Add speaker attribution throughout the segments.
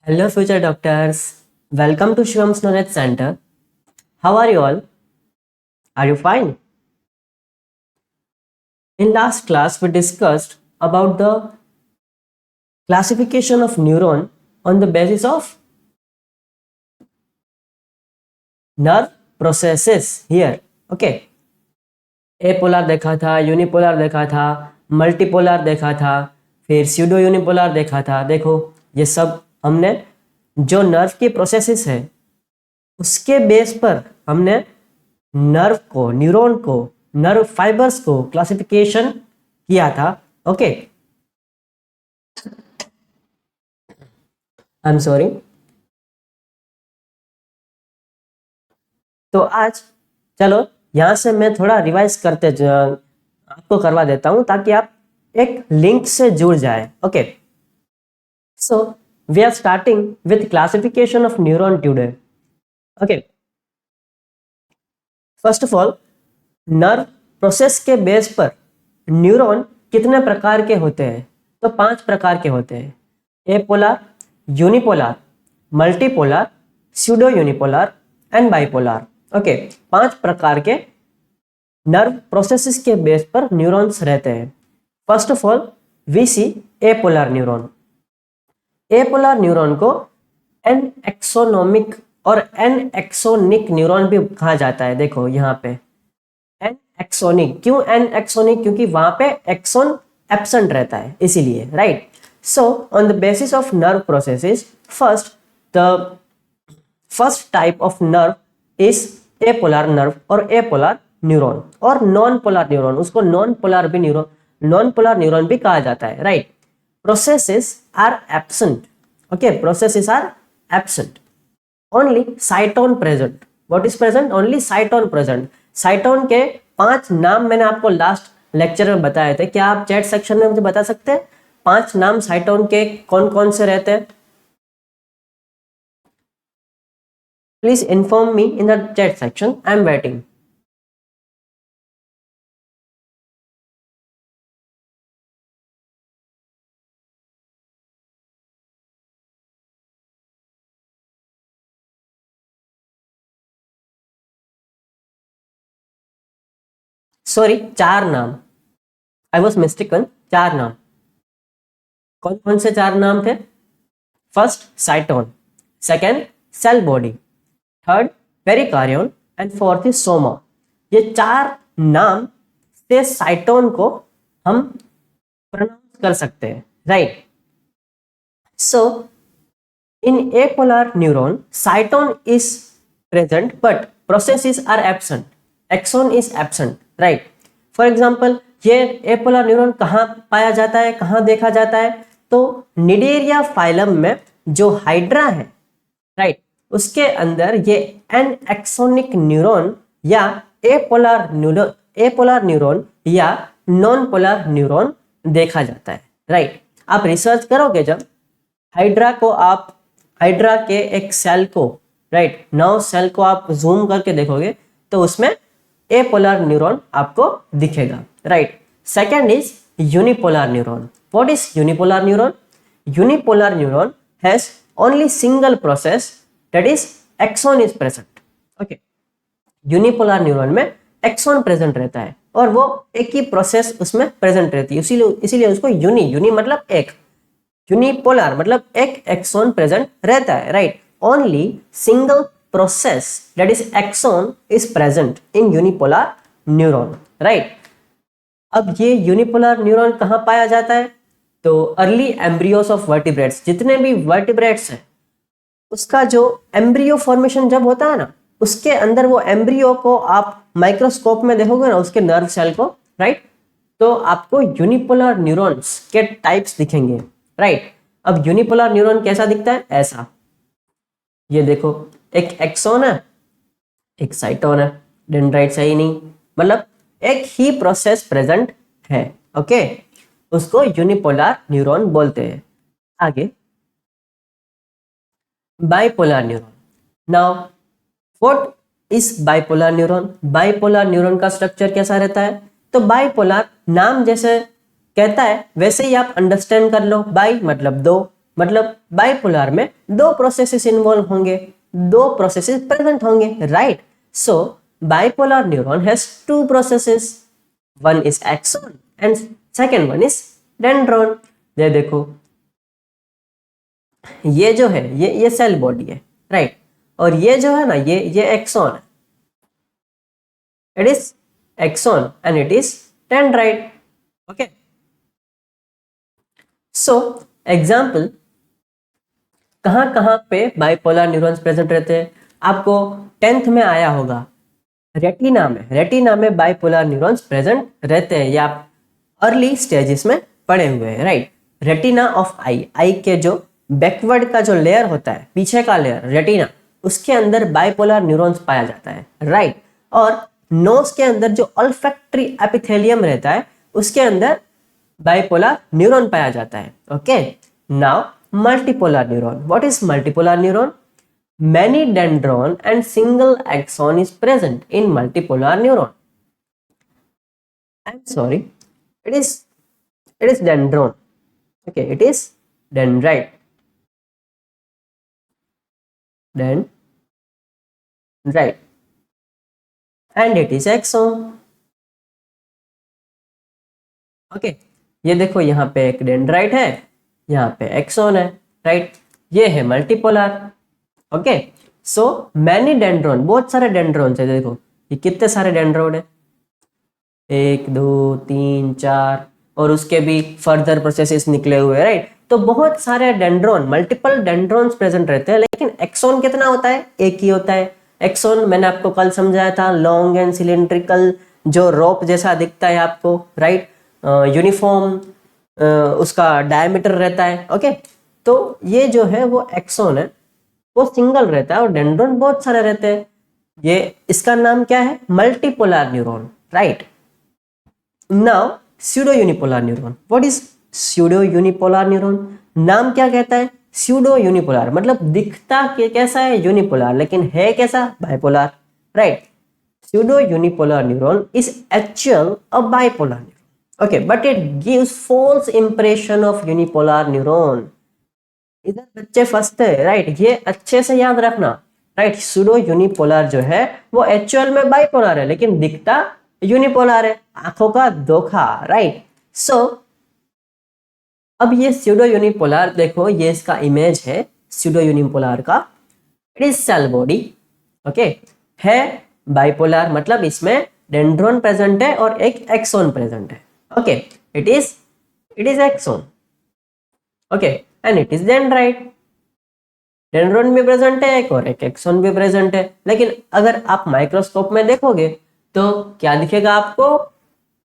Speaker 1: Hello, future doctors. Welcome to Shivam's Knowledge Center. How are you all? Are you fine? In last class, we discussed about the classification of neuron on the basis of nerve processes here. Okay. एपोलर देखा था, unipolar देखा था, multipolar देखा था, फिर pseudo unipolar देखा था. देखो ये सब हमने जो नर्व की प्रोसेसेस है उसके बेस पर हमने नर्व को, न्यूरॉन को, नर्व फाइबर्स को क्लासिफिकेशन किया था. Okay, I am sorry. तो आज चलो यहां से मैं थोड़ा रिवाइज करते आपको करवा देता हूं ताकि आप एक लिंक से जुड़ जाए. Okay, so we are starting with classification of neuron today. Okay, first of all nerve process के बेस पर न्यूरॉन कितने प्रकार के होते हैं? तो 5 प्रकार के होते हैं. Apolar, unipolar, multipolar, pseudo unipolar and bipolar. Okay, 5 प्रकार के नर्व प्रोसेसेस के बेस पर न्यूरॉन्स रहते हैं. First of all we see apolar neuron. Apolar neuron को एन एक्सोनोमिक और एन एक्सोनिक न्यूरॉन भी कहा जाता है. देखो यहाँ पे एन एक्सोनिक. क्यों एन एक्सोनिक? क्योंकि वहां पे एक्सोन एब्सेंट रहता है इसीलिए, right. So on the basis of nerve processes, the first type of nerve is apolar nerve और एपोलर न्यूरॉन और नॉन पोलर न्यूरॉन. उसको नॉन पोलर भी कहा जाता है, right. Processes are absent. Okay, processes are absent. Only cyton present. What is present? Only cyton present. Cyton के 5 नाम मैंने आपको लास्ट लेक्चर में बताए थे. क्या आप चैट सेक्शन में मुझे बता सकते हैं 5 नाम साइटोन के कौन कौन से रहते हैं? Please inform me in the chat section. I am waiting. Sorry, 4 नाम. I was mistaken. 4 नाम. कौन कौन से 4 नाम थे? First cyton, second cell body, third perikaryon and fourth is soma. ये 4 नाम से साइटोन को हम प्रोनाउंस कर सकते हैं, right. So in apolar neuron cyton is present but processes are absent. Axon is absent, right. For example ये एपोलर न्यूरॉन कहाँ पाया जाता है, कहाँ देखा जाता है? तो निडेरिया फाइलम में जो हाइड्रा है, राइट, उसके अंदर ये एन एक्सोनिक न्यूरॉन या एपोलर न्यूरॉन या नॉन पोलर न्यूरॉन देखा जाता है, राइट. आप रिसर्च करोगे जब हाइड्रा के एक सेल को, राइट, 9 सेल को आप जूम करके देखोगे तो उसमें एपोलर न्यूरॉन आपको दिखेगा, right. Second is unipolar neuron. What is unipolar neuron? Unipolar neuron has only single process, that is axon is present. Okay, unipolar neuron में एक्सोन प्रेजेंट रहता है और वो एक ही प्रोसेस उसमें प्रेजेंट रहती है, इसीलिए उसको यूनी मतलब एक, यूनिपोलर मतलब एक एक्सोन प्रेजेंट रहता है, right. Only single process that is axon is present in unipolar neuron, right. अब ये यूनिपोलर न्यूरॉन कहाँ पाया जाता है? तो अर्ली एम्ब्रियोस ऑफ वर्टिब्रेट्स, जितने भी वर्टिब्रेट्स हैं उसका जो एम्ब्रियो फॉर्मेशन जब होता है ना, उसके अंदर वो एम्ब्रियो को आप माइक्रोस्कोप में देखोगे ना, उसके नर्व सेल को, राइट, तो आपको यूनिपोलर न्यूरॉन्स के टाइप्स दिखेंगे, राइट. अब यूनिपोलर न्यूरॉन कैसा दिखता है? ऐसा. ये देखो, एक एक्सोन है, एक साइटोन है, डेंड्राइट्स है ही नहीं, मतलब एक ही प्रोसेस प्रेजेंट है. ओके, उसको यूनिपोलर न्यूरॉन बोलते हैं. आगे bipolar neuron. Now what is bipolar neuron? Bipolar neuron का स्ट्रक्चर कैसा रहता है? तो बाइपोलर नाम जैसे कहता है वैसे ही आप अंडरस्टैंड कर लो. बाई मतलब 2, मतलब बाइपोलर में दो प्रोसेसेस इन्वॉल्व होंगे, दो प्रोसेसेस प्रेजेंट होंगे, right. So bipolar neuron has two processes, one is axon and second one is dendron. ये देखो, ये जो है ये सेल बॉडी है, राइट, और ये जो है ना ये एक्सॉन है, it is axon and it is dendrite. Okay, so example, कहां कहां पे बाइपोलर न्यूरॉन्स प्रेजेंट रहते हैं? आपको 10th में आया होगा, रेटिना में बाइपोलर न्यूरॉन्स प्रेजेंट रहते हैं, या आप अर्ली स्टेजेस में पढ़े हुए हैं, राइट। रेटिना ऑफ आई के जो बैकवर्ड का जो लेयर होता है, पीछे का लेयर रेटिना, उसके अंदर बाइपोलर न्यूरॉन्स पाया जाता है, राइट। और नोज के अंदर जो ऑल्फैक्टरी एपिथेलियम रहता है, उसके अंदर बाइपोलर न्यूरॉन पाया जाता है। Okay, now multipolar neuron. What is multipolar neuron? Many dendron and single axon is present in multipolar neuron. I'm sorry, it is dendron. Okay, it is dendrite. Dendrite. And it is axon. Okay, ये देखो यहाँ पे एक dendrite है, यहाँ पे axon है, right. ये है multipolar. Okay, so many dendron, बहुत सारे डेंड्रॉन्स है। देखो ये कितने सारे डेंड्रॉन है, 1 2 3 4, और उसके भी फर्दर प्रोसेसेस निकले हुए, राइट। तो बहुत सारे डेंड्रॉन, मल्टीपल डेंड्रॉन्स प्रेजेंट रहते हैं, लेकिन एक्सॉन कितना होता है? एक ही होता है। एक्सॉन मैंने आपको कल समझाया था, लॉन्ग एंड सिलिंड्रिकल, जो रोप जैसा दिखता है आपको, राइट, यूनिफॉर्म उसका डायमीटर रहता है। ओके, तो ये जो है वो एक्सॉन है, वो सिंगल रहता है, और डेंड्रॉन बहुत सारे रहते हैं। ये इसका नाम क्या है? Multipolar neuron, right. Now pseudo unipolar neuron. What is pseudo unipolar neuron? नाम क्या कहता है? स्यूडो यूनिपोलर, मतलब दिखता कैसा है? यूनिपोलर, लेकिन है कैसा? Bipolar, right. Pseudo unipolar neuron is actual a bipolar neuron, okay, but it gives false impression of unipolar neuron. इधर बच्चे फंसते हैं, राइट, ये अच्छे से याद रखना, राइट। सूडो यूनिपोलर जो है वो एक्चुअल में बाइपोलर है, लेकिन दिखता यूनिपोलर है, आंखों का धोखा, राइट। सो अब ये स्यूडो यूनिपोलर देखो, ये इसका इमेज है स्यूडो यूनिपोलर का। It is cell body, okay, है बाइपोलर, मतलब इसमें डेंड्रॉन प्रेजेंट है और एक एक्सॉन प्रेजेंट है। Okay, it is axon, okay, and it is dendrite. Dendron भी प्रेजेंट है एक, और एक एक्सॉन भी प्रेजेंट है। लेकिन अगर आप माइक्रोस्कोप में देखोगे तो क्या दिखेगा आपको?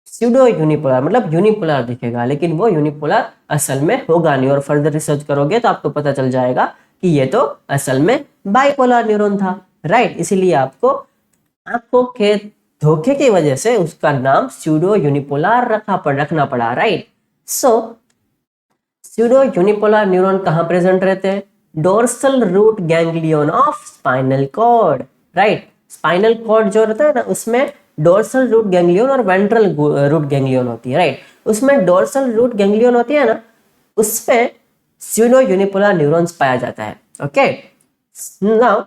Speaker 1: स्यूडो यूनिपोलर, मतलब यूनिपोलर दिखेगा, लेकिन वो यूनिपोलर असल में होगा नहीं। और फर्दर रिसर्च करोगे तो आपको पता चल जाएगा कि ये तो असल में बाइपोलर न्यूरॉन था, राइट। इसीलिए आपको आंखों के धोखे की वजह से उसका नाम स्यूडो यूनिपोलर रखना पड़ा, right. So pseudo unipolar neuron कहाँ प्रेजेंट रहते हैं? Dorsal root ganglion of spinal cord, right. Spinal cord जो रहता है ना, उसमें डोर्सल रूट गैंग्लियन और वेंट्रल रूट गैंग्लियन होती है, राइट। उसमें डोर्सल रूट गैंग्लियन होती है ना, उसमें स्यूडो यूनिपोलर न्यूरॉन्स पाया जाता है। Okay, now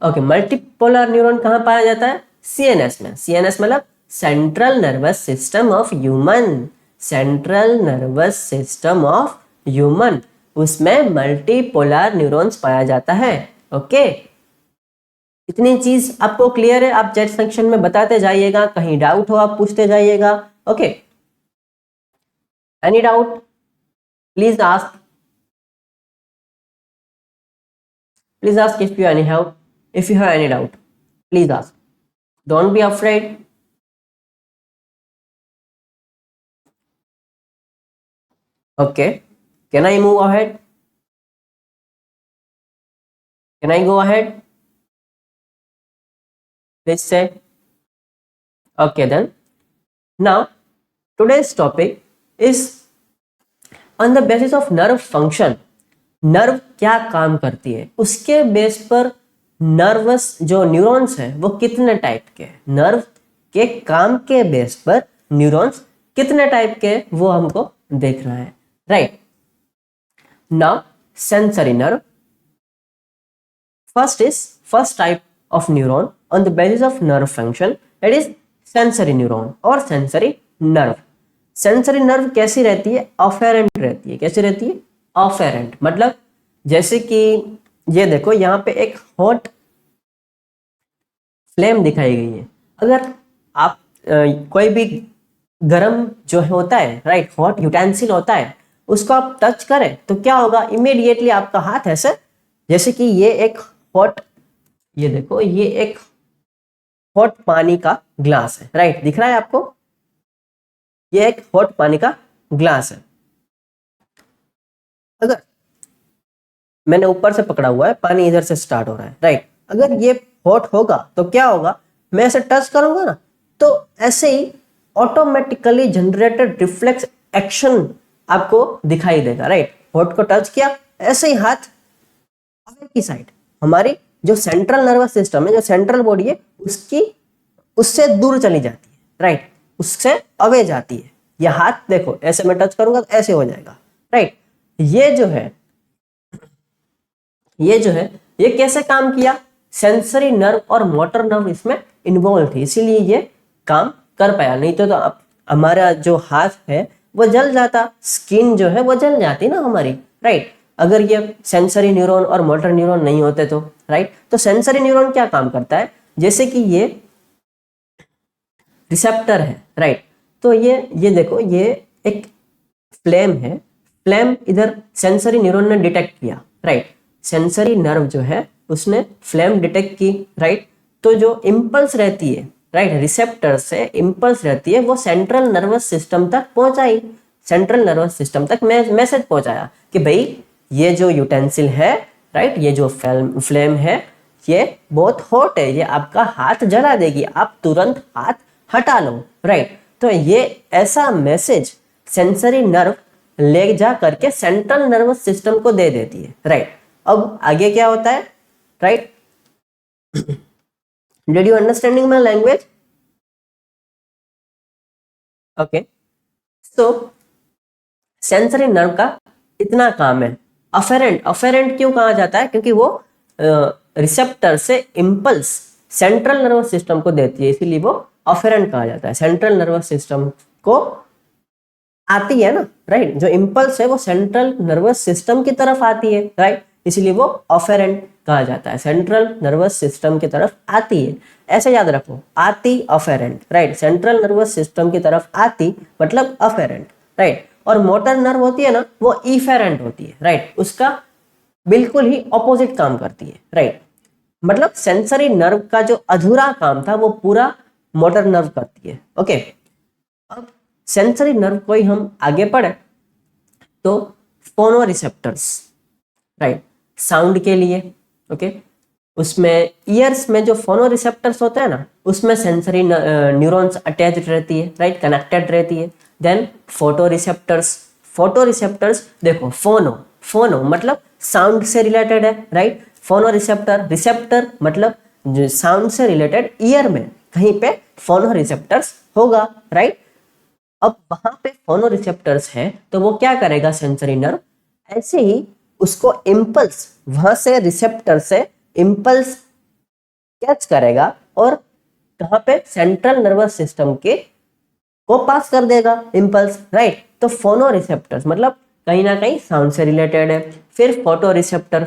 Speaker 1: okay, multipolar neuron कहाँ पाया जाता है? सीएनएस में। सीएनएस मतलब central nervous system of human, central nervous system of human, उसमें मल्टीपोलर न्यूरॉन्स पाया जाता है। ओके, इतनी चीज आपको क्लियर है? आप चैट सेक्शन में बताते जाइएगा, कहीं डाउट हो आप पूछते जाइएगा। Okay, any doubt please ask, if you have any doubt, please ask, don't be afraid. Okay, can I move ahead? Can I go ahead? Please say. Okay, then now today's topic is on the basis of nerve function. Nerve क्या काम करती है, उसके base पर nervous जो neurons है वो कितने टाइप के हैं, नर्व के काम के बेस पर न्यूरॉन्स कितने टाइप के, वो हमको देखना है, right. Now, sensory nerve. First type of neuron on the basis of nerve function, that is sensory neuron और sensory nerve. सेंसरी नर्व कैसी रहती है? ऑफेरेंट रहती है. कैसी रहती है? ऑफेरेंट. मतलब जैसे कि ये देखो यहाँ पे एक हॉट फ्लेम दिखाई गई है. अगर आप कोई भी गरम जो होता है, राइट, हॉट यूटेंसिल होता है, उसको आप टच करें तो क्या होगा? इमीडिएटली आपका हाथ ऐसे, जैसे कि ये एक हॉट, ये देखो ये एक हॉट पानी का ग्लास है, राइट, दिख रहा है आपको? ये एक हॉट पानी का ग्लास है. अगर मैंने ऊपर से पकड़ा हुआ है, पानी इधर से स्टार्ट हो रहा है, राइट. अगर ये हॉट होगा तो क्या होगा? मैं ऐसे टच करूंगा ना, तो ऐसे ही ऑटोमेटिकली जनरेटेड रिफ्लेक्स एक्शन आपको दिखाई देगा, राइट. हॉट को टच किया, ऐसे ही हाथ आगे की साइड, हमारी जो सेंट्रल नर्वस सिस्टम है, जो सेंट्रल बॉडी है, उससे दूर चली जाती है, राइट, उससे अवे जाती है. यह हाथ देखो, ऐसे मैं टच करूंगा तो ऐसे हो जाएगा, राइट. ये जो है ये कैसे काम किया? सेंसरी नर्व और मोटर नर्व इसमें इन्वॉल्व थी, इसीलिए ये काम कर पाया. नहीं तो हमारा जो हाथ है वो जल जाता, स्किन जो है वो जल जाती ना हमारी, राइट. अगर ये सेंसरी न्यूरॉन और मोटर न्यूरॉन नहीं होते तो, राइट. तो सेंसरी न्यूरॉन क्या काम करता है? जैसे कि ये रिसेप्टर है, राइट. तो ये देखो, ये एक फ्लेम है. फ्लेम इधर सेंसरी न्यूरॉन ने डिटेक्ट किया, राइट. सेंसरी नर्व जो है उसने फ्लेम डिटेक्ट की, राइट. तो जो इम्पल्स रहती है, राइट, रिसेप्टर से इम्पल्स रहती है, वो सेंट्रल नर्वस सिस्टम तक पहुंचाई. सेंट्रल नर्वस सिस्टम तक मैसेज पहुंचाया कि भाई ये जो यूटेंसिल है, राइट, ये जो फ्लेम है, ये बहुत हॉट है, ये आपका हाथ जला देगी, आप तुरंत हाथ हटा लो, राइट. तो ये ऐसा मैसेज सेंसरी नर्व ले जा करके सेंट्रल नर्वस सिस्टम को दे देती है, राइट. अब आगे क्या होता है, right? Did you understanding my language? Okay. So sensory nerve का इतना काम है. अफेरेंट क्यों कहा जाता है? क्योंकि वो रिसेप्टर से इम्पल्स सेंट्रल नर्वस सिस्टम को देती है, इसीलिए वो अफेरेंट कहा जाता है. सेंट्रल नर्वस सिस्टम को आती है ना, राइट. जो इम्पल्स है वो सेंट्रल नर्वस सिस्टम की तरफ आती है, राइट. इसीलिए वो अफेरेंट कहा जाता है. सेंट्रल नर्वस सिस्टम की तरफ आती है, ऐसे याद रखो. आती, afferent, right. Central nervous system की तरफ आती मतलब अफेरेंट, राइट. और मोटर नर्व होती है ना, वो इफेरेंट होती है, राइट. उसका बिल्कुल ही ऑपोजिट काम करती है, राइट. मतलब सेंसरी नर्व का जो अधूरा काम था वो पूरा मोटर नर्व करती है. ओके. अब सेंसरी नर्व को ही हम आगे पढ़े तो फोनो रिसेप्टर्स, राइट, साउंड के लिए. ओके. उसमें ईयर्स में जो फोनो रिसेप्टर्स होते हैं ना, उसमें सेंसरी न्यूरॉन्स अटैच्ड रहती है, राइट, कनेक्टेड रहती है. देन फोटो रिसेप्टर्स देखो, फोनो मतलब साउंड से रिलेटेड है, राइट. फोनो रिसेप्टर मतलब जो साउंड से रिलेटेड ईयर में कहीं पे फोनो रिसेप्टर्स होगा, राइट. अब वहां पे फोनो रिसेप्टर्स है तो वो क्या करेगा सेंसरी नर्व? ऐसे ही उसको इम्पल्स, वहां से रिसेप्टर से इम्पल्स कैच करेगा और कहां पे? सेंट्रल नर्वस सिस्टम के को पास कर देगा इम्पल्स, राइट. तो फोनो रिसेप्टर्स मतलब कहीं ना कहीं साउंड से रिलेटेड है. फिर फोटो रिसेप्टर,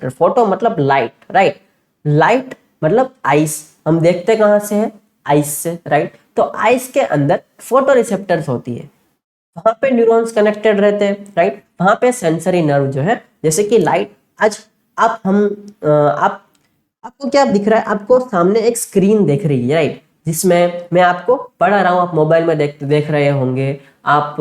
Speaker 1: फोटो मतलब लाइट, राइट. लाइट मतलब आइस, हम देखते कहां से है? आइस से, राइट. तो आइस के अंदर फोटो रिसेप्टर्स होती है, वहां पे न्यूरॉन्स कनेक्टेड रहते हैं, राइट. वहां पे सेंसरी नर्व जो है, जैसे कि लाइट, आज आपको क्या दिख रहा है? आपको सामने एक स्क्रीन दिख रही है, राइट, जिसमें मैं आपको पढ़ा रहा हूँ. आप मोबाइल में देख रहे होंगे, आप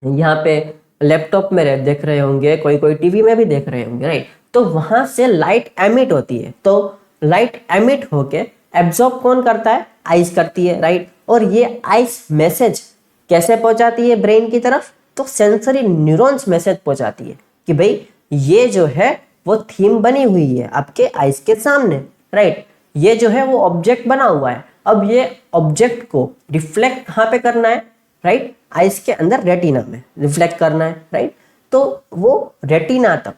Speaker 1: यहाँ पे लैपटॉप में देख रहे होंगे, कोई टीवी में भी देख रहे होंगे, राइट. तो वहां से लाइट एमिट होती है, तो लाइट एमिट होके एब्जॉर्ब कौन करता है? आइस करती है, राइट. और ये आइस मैसेज कैसे पहुंचाती है ब्रेन की तरफ? तो सेंसरी न्यूरॉन्स मैसेज पहुंचाती है कि भाई ये जो है वो थीम बनी हुई है आपके आइस के सामने, राइट. ये जो है वो ऑब्जेक्ट बना हुआ है. अब ये ऑब्जेक्ट को रिफ्लेक्ट कहाँ पे करना है? राइट. आइस के अंदर रेटिना में रिफ्लेक्ट करना है, राइट. तो वो रेटिना तक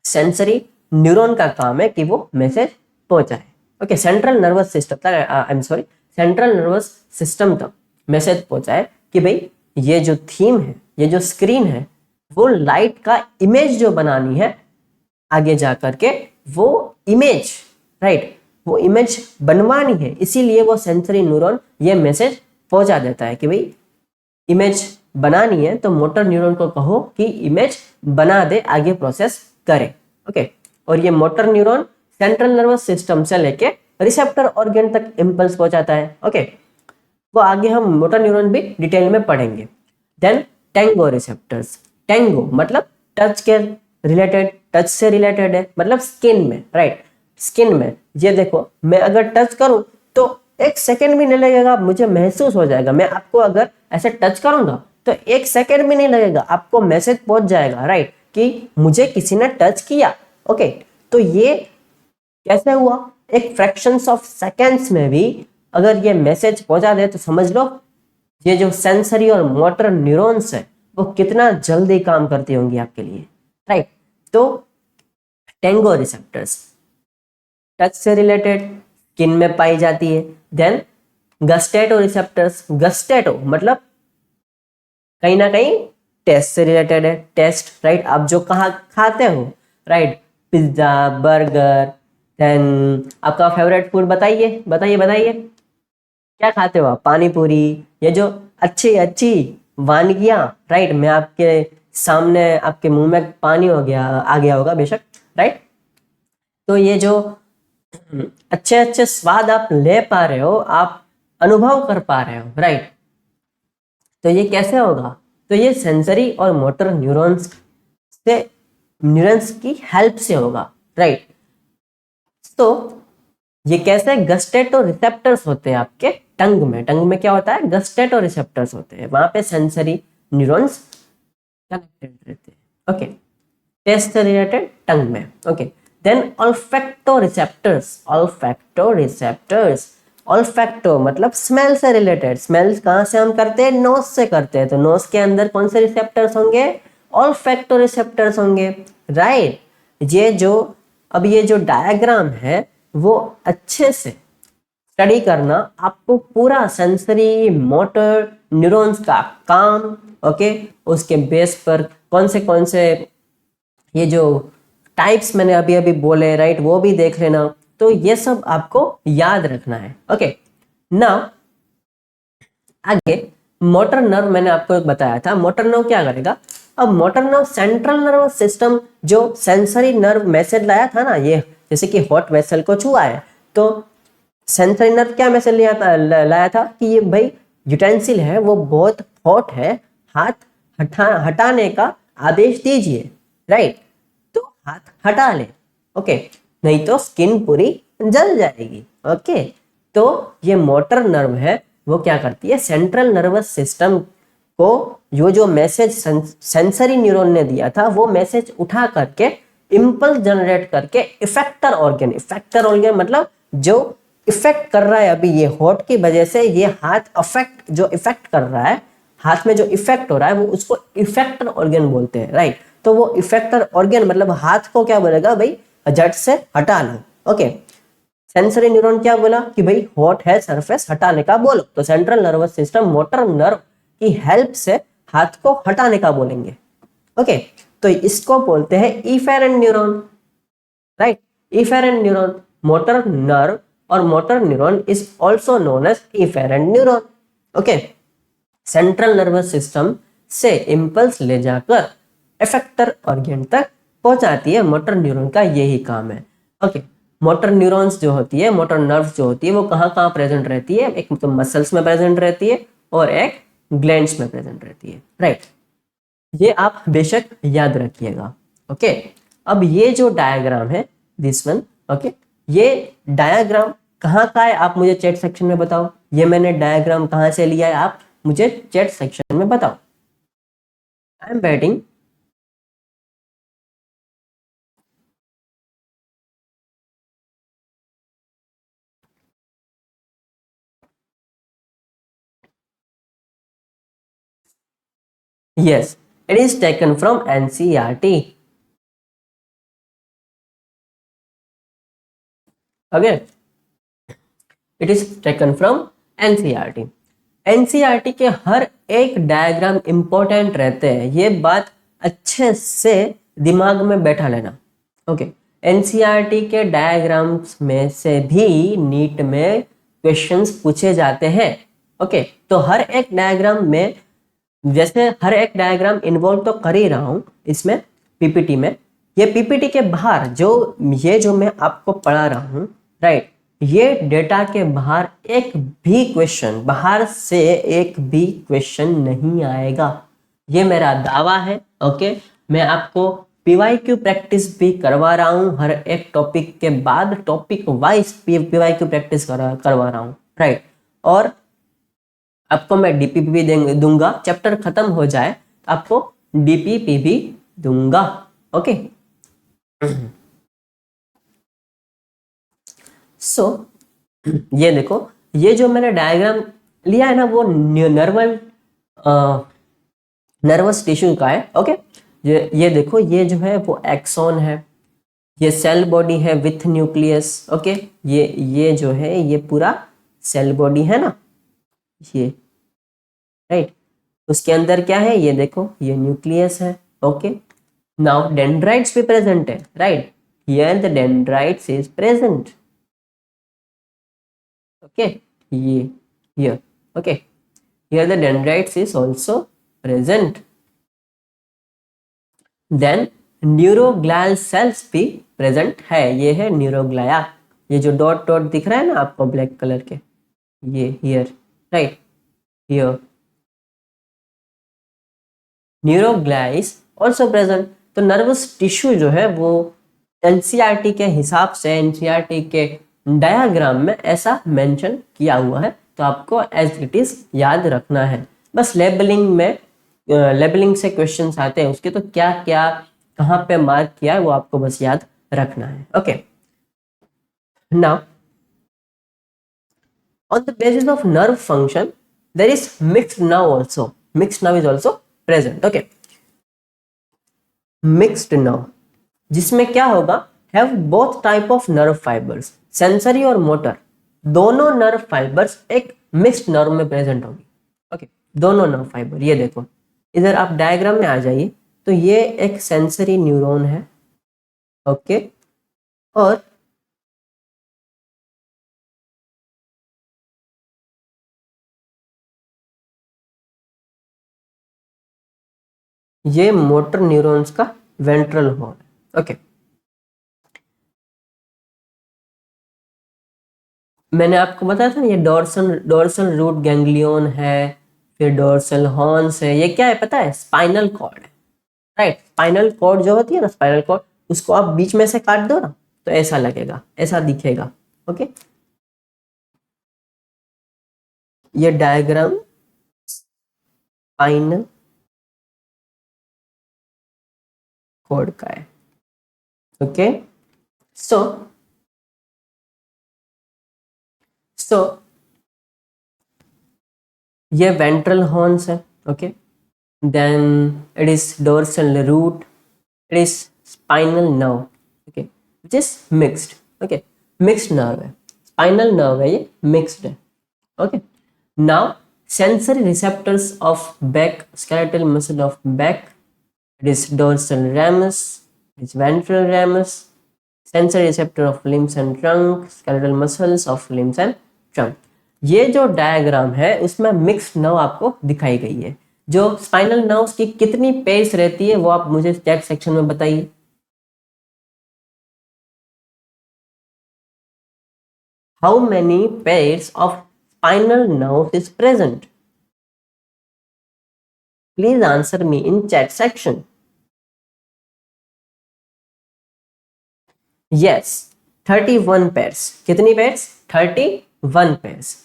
Speaker 1: सेंसरी न्यूरॉन का काम है कि वो मैसेज पहुंचाए। ओके, सेंट्रल नर्वस सिस्टम तक मैसेज पहुंचाए कि भाई ये जो थीम है, ये जो स्क्रीन है, वो लाइट का इमेज जो बनानी है आगे जा करके, वो इमेज, राइट, वो इमेज बनवानी है, इसीलिए वो सेंसरी न्यूरॉन ये मैसेज पहुंचा देता है कि भाई इमेज बनानी है तो मोटर न्यूरॉन को कहो कि इमेज बना दे, आगे प्रोसेस करे। ओके, और ये motor neuron central nervous system से लेके रिसेप्टर ऑर्गन तक इंपल्स पहुंचाता है। ओके, वो आगे हम मोटर न्यूरॉन भी डिटेल में पढ़ेंगे। Then tango receptors. टेंगो मतलब टच के रिलेटेड, टच से रिलेटेड है, मतलब स्किन में, राइट, स्किन में। ये देखो, मैं अगर टच करूं तो 1 सेकेंड भी नहीं लगेगा, मुझे महसूस हो जाएगा। मैं आपको अगर ऐसे टच करूंगा तो 1 सेकेंड भी नहीं लगेगा, आपको मैसेज पहुंच जाएगा, राइट, कि मुझे किसी ने टच किया। ओके, तो ये कैसे हुआ? एक फ्रैक्शंस ऑफ सेकेंड्स में भी अगर ये मैसेज पहुंचा दे तो समझ लो ये जो सेंसरी और मोटर न्यूरॉन्स है वो कितना जल्दी काम करती होंगी आपके लिए, राइट। तो टेंगो रिसेप्टर्स टच से रिलेटेड, स्किन में पाई जाती है। Then गस्टेटो receptors. गस्टेटो मतलब कहीं ना कहीं टेस्ट से रिलेटेड है, टेस्ट, राइट, आप जो कहाँ खाते हो, राइट, पिज्जा, बर्गर। देन आपका फेवरेट फूड बताइए, बताइए बताइए, क्या खाते हो आप? पानी पूरी, ये जो अच्छी अच्छी वानगियाँ, राइट, मैं आपके सामने, आपके मुंह में पानी आ गया होगा बेशक, राइट। तो ये जो अच्छे अच्छे स्वाद आप ले पा रहे हो, आप अनुभव कर पा रहे हो, राइट, तो ये कैसे होगा? तो ये सेंसरी और मोटर न्यूरॉन्स की हेल्प से होगा, राइट। तो ये कैसे? गस्टेटो रिसेप्टर्स होते हैं आपके टंग में। टंग में क्या होता है? गस्टेटो रिसेप्टर्स होते हैं, वहां पे सेंसरी न्यूरॉन्स कनेक्टेड रहते हैं। ओके, टेस्ट से रिलेटेड टंग में। Okay, then olfactory receptors. Olfactory मतलब स्मेल से रिलेटेड। स्मेल कहाँ से हम करते हैं? नोज से करते हैं, तो नोज के अंदर कौन से रिसेप्टर्स होंगे? ऑल्फैक्टो रिसेप्टर्स होंगे, राइट। ये जो अब ये जो डायग्राम है वो अच्छे से स्टडी करना, आपको पूरा सेंसरी मोटर न्यूरॉन्स का काम, ओके, उसके बेस पर कौन से ये जो टाइप्स मैंने अभी अभी बोले, राइट, वो भी देख लेना। तो ये सब आपको याद रखना है। ओके, नाउ आगे मोटर नर्व मैंने आपको बताया था। मोटर नर्व क्या करेगा? अब motor nerve central nervous system जो सेंसरी नर्व मैसेज लाया था ना, ये जैसे कि हॉट वेसल को छुआ है, तो सेंसरी नर्व क्या मैसेज लाया था कि ये भाई यूटेंसिल है वो बहुत हॉट है, हाथ हटाने का आदेश दीजिए, राइट। तो हाथ हटा ले, ओके, नहीं तो स्किन पूरी जल जाएगी। ओके, तो ये मोटर नर्व है वो क्या करती है? सेंट्रल नर्वस सिस्टम को जो मैसेज सेंसरी न्यूरॉन ने दिया था वो मैसेज उठा करके इम्पल्स जनरेट करके इफेक्टर ऑर्गन मतलब जो इफेक्ट कर रहा है, अभी ये हॉट की वजह से ये हाथ इफेक्ट कर रहा है, हाथ में जो इफेक्ट हो रहा है वो उसको इफेक्टर ऑर्गन बोलते हैं, राइट। तो वो इफेक्टर ऑर्गन मतलब हाथ को क्या बोलेगा? भाई झट से हटा लो। ओके, सेंसरी न्यूरॉन क्या बोला कि भाई हॉट है सरफेस, हटाने का बोलो, तो central nervous system motor nerve की हेल्प से हाथ को हटाने का बोलेंगे। ओके, तो इसको बोलते हैं efferent neuron, right. Efferent neuron, motor nerve और motor neuron is also known as efferent neuron. Okay, central nervous system से इंपल्स ले जाकर इफेक्टर ऑर्गन तक पहुंचाती है। मोटर न्यूरॉन का यही काम है। ओके, मोटर न्यूरॉन्स जो होती है, मोटर नर्व्स जो होती है, वो कहाँ कहाँ प्रेजेंट रहती है? एक तो मसल्स में प्रेजेंट रहती है और एक ग्लैंड्स में प्रेजेंट रहती है, राइट। ये आप बेशक याद रखिएगा। ओके, अब ये जो डायग्राम है, दिस वन, ओके, ये डायग्राम कहाँ का है? आप मुझे चैट सेक्शन में बताओ, ये मैंने डायग्राम कहाँ से लिया है, आप मुझे चैट सेक्शन में बताओ। I am waiting. Yes, it is taken from NCERT. Okay, it is taken from NCERT. NCERT के हर एक डायग्राम इंपॉर्टेंट रहते हैं, ये बात अच्छे से दिमाग में बैठा लेना. ओके, एनसीईआरटी के डायग्राम्स में से भी नीट में क्वेश्चंस पूछे जाते हैं. ओके, तो हर एक डायग्राम में, जैसे हर एक डायग्राम इन्वॉल्व तो कर ही रहा हूं इसमें पीपीटी में, ये पीपीटी के बाहर ये जो मैं आपको पढ़ा रहा हूं, राइट, ये डेटा के बाहर एक भी क्वेश्चन, बाहर से एक भी क्वेश्चन नहीं आएगा, ये मेरा दावा है. ओके, मैं आपको पीवाईक्यू प्रैक्टिस भी करवा रहा हूं, हर एक टॉपिक के बाद टॉपिक वाइज पीवाईक्यू प्रैक्टिस करवा रहा हूं, राइट. और आपको मैं डीपीपी भी दूंगा, चैप्टर खत्म हो जाए तो आपको डीपीपी भी दूंगा. ओके, सो ये देखो, ये जो मैंने डायग्राम लिया है ना, वो नर्वस टिश्यू का है. ओके, ये देखो, ये जो है वो एक्सॉन है, ये सेल बॉडी है विथ न्यूक्लियस. ओके, ये जो है ये पूरा सेल बॉडी है ना, ये, राइट. उसके अंदर क्या है, ये देखो, ये न्यूक्लियस है. ओके, नाउ डेंड्राइट्स भी प्रेजेंट है, right. Here the dendrites is present. Okay, ये okay, here the dendrites is also present. Then neuroglial cells भी प्रेजेंट है, ये है न्यूरोग्लाया, ये जो डॉट डॉट दिख रहा है ना आपको ब्लैक कलर के, ये here, right, here neuroglia is also present. तो नर्वस टिश्यू जो है वो एनसीईआरटी के हिसाब से, एनसीईआरटी के डायग्राम में ऐसा मेंशन किया हुआ है, तो आपको एज इट इज याद रखना है. बस लेबलिंग से क्वेश्चंस आते हैं उसके, तो क्या क्या कहाँ पे मार्क किया है वो आपको बस याद रखना है. Okay, now on the basis of nerve function there is mixed nerve also. Mixed nerve is also present. Okay, mixed nerve जिसमें क्या होगा, have both type of nerve fibers, sensory और मोटर, दोनों नर्व फाइबर्स एक mixed nerve में present होगी. Okay, दोनों nerve fibre, ये देखो इधर आप डायग्राम में आ जाइए, तो ये एक सेंसरी न्यूरॉन है. ओके, और ये मोटर न्यूरॉन्स का वेंट्रल हॉर्न. ओके, मैंने आपको बताया था ना, ये डोर्सल रूट गैंग्लियन है, फिर डोर्सल हॉर्न्स है, ये क्या है पता है, स्पाइनल कॉर्ड है, राइट. स्पाइनल कॉर्ड जो होती है ना, स्पाइनल कॉर्ड, उसको आप बीच में से काट दो ना तो ऐसा लगेगा, ऐसा दिखेगा. ओके, ये डायग्राम स्पाइनल कॉर्ड का है. ओके, सो ये वेंट्रल हॉर्न्स है. Okay, then it is dorsal root, it is spinal nerve. Okay, which is mixed. Okay, mixed nerve है, स्पाइनल नर्व है, ये मिक्स्ड है. Okay, now sensory receptors of back, skeletal muscle of back, it is dorsal ramus, it is ventral ramus. Sensory receptor of limbs and trunk, skeletal muscles of limbs and trunk. ये जो diagram है उसमें mixed nerve आपको दिखाई गई है. जो spinal nerves की कितनी पेयर्स रहती है वो आप मुझे चैट सेक्शन में बताइए. How many pairs of spinal nerves is present? Please answer me in chat section. Yes, 31 pairs. कितनी pairs? 31 pairs.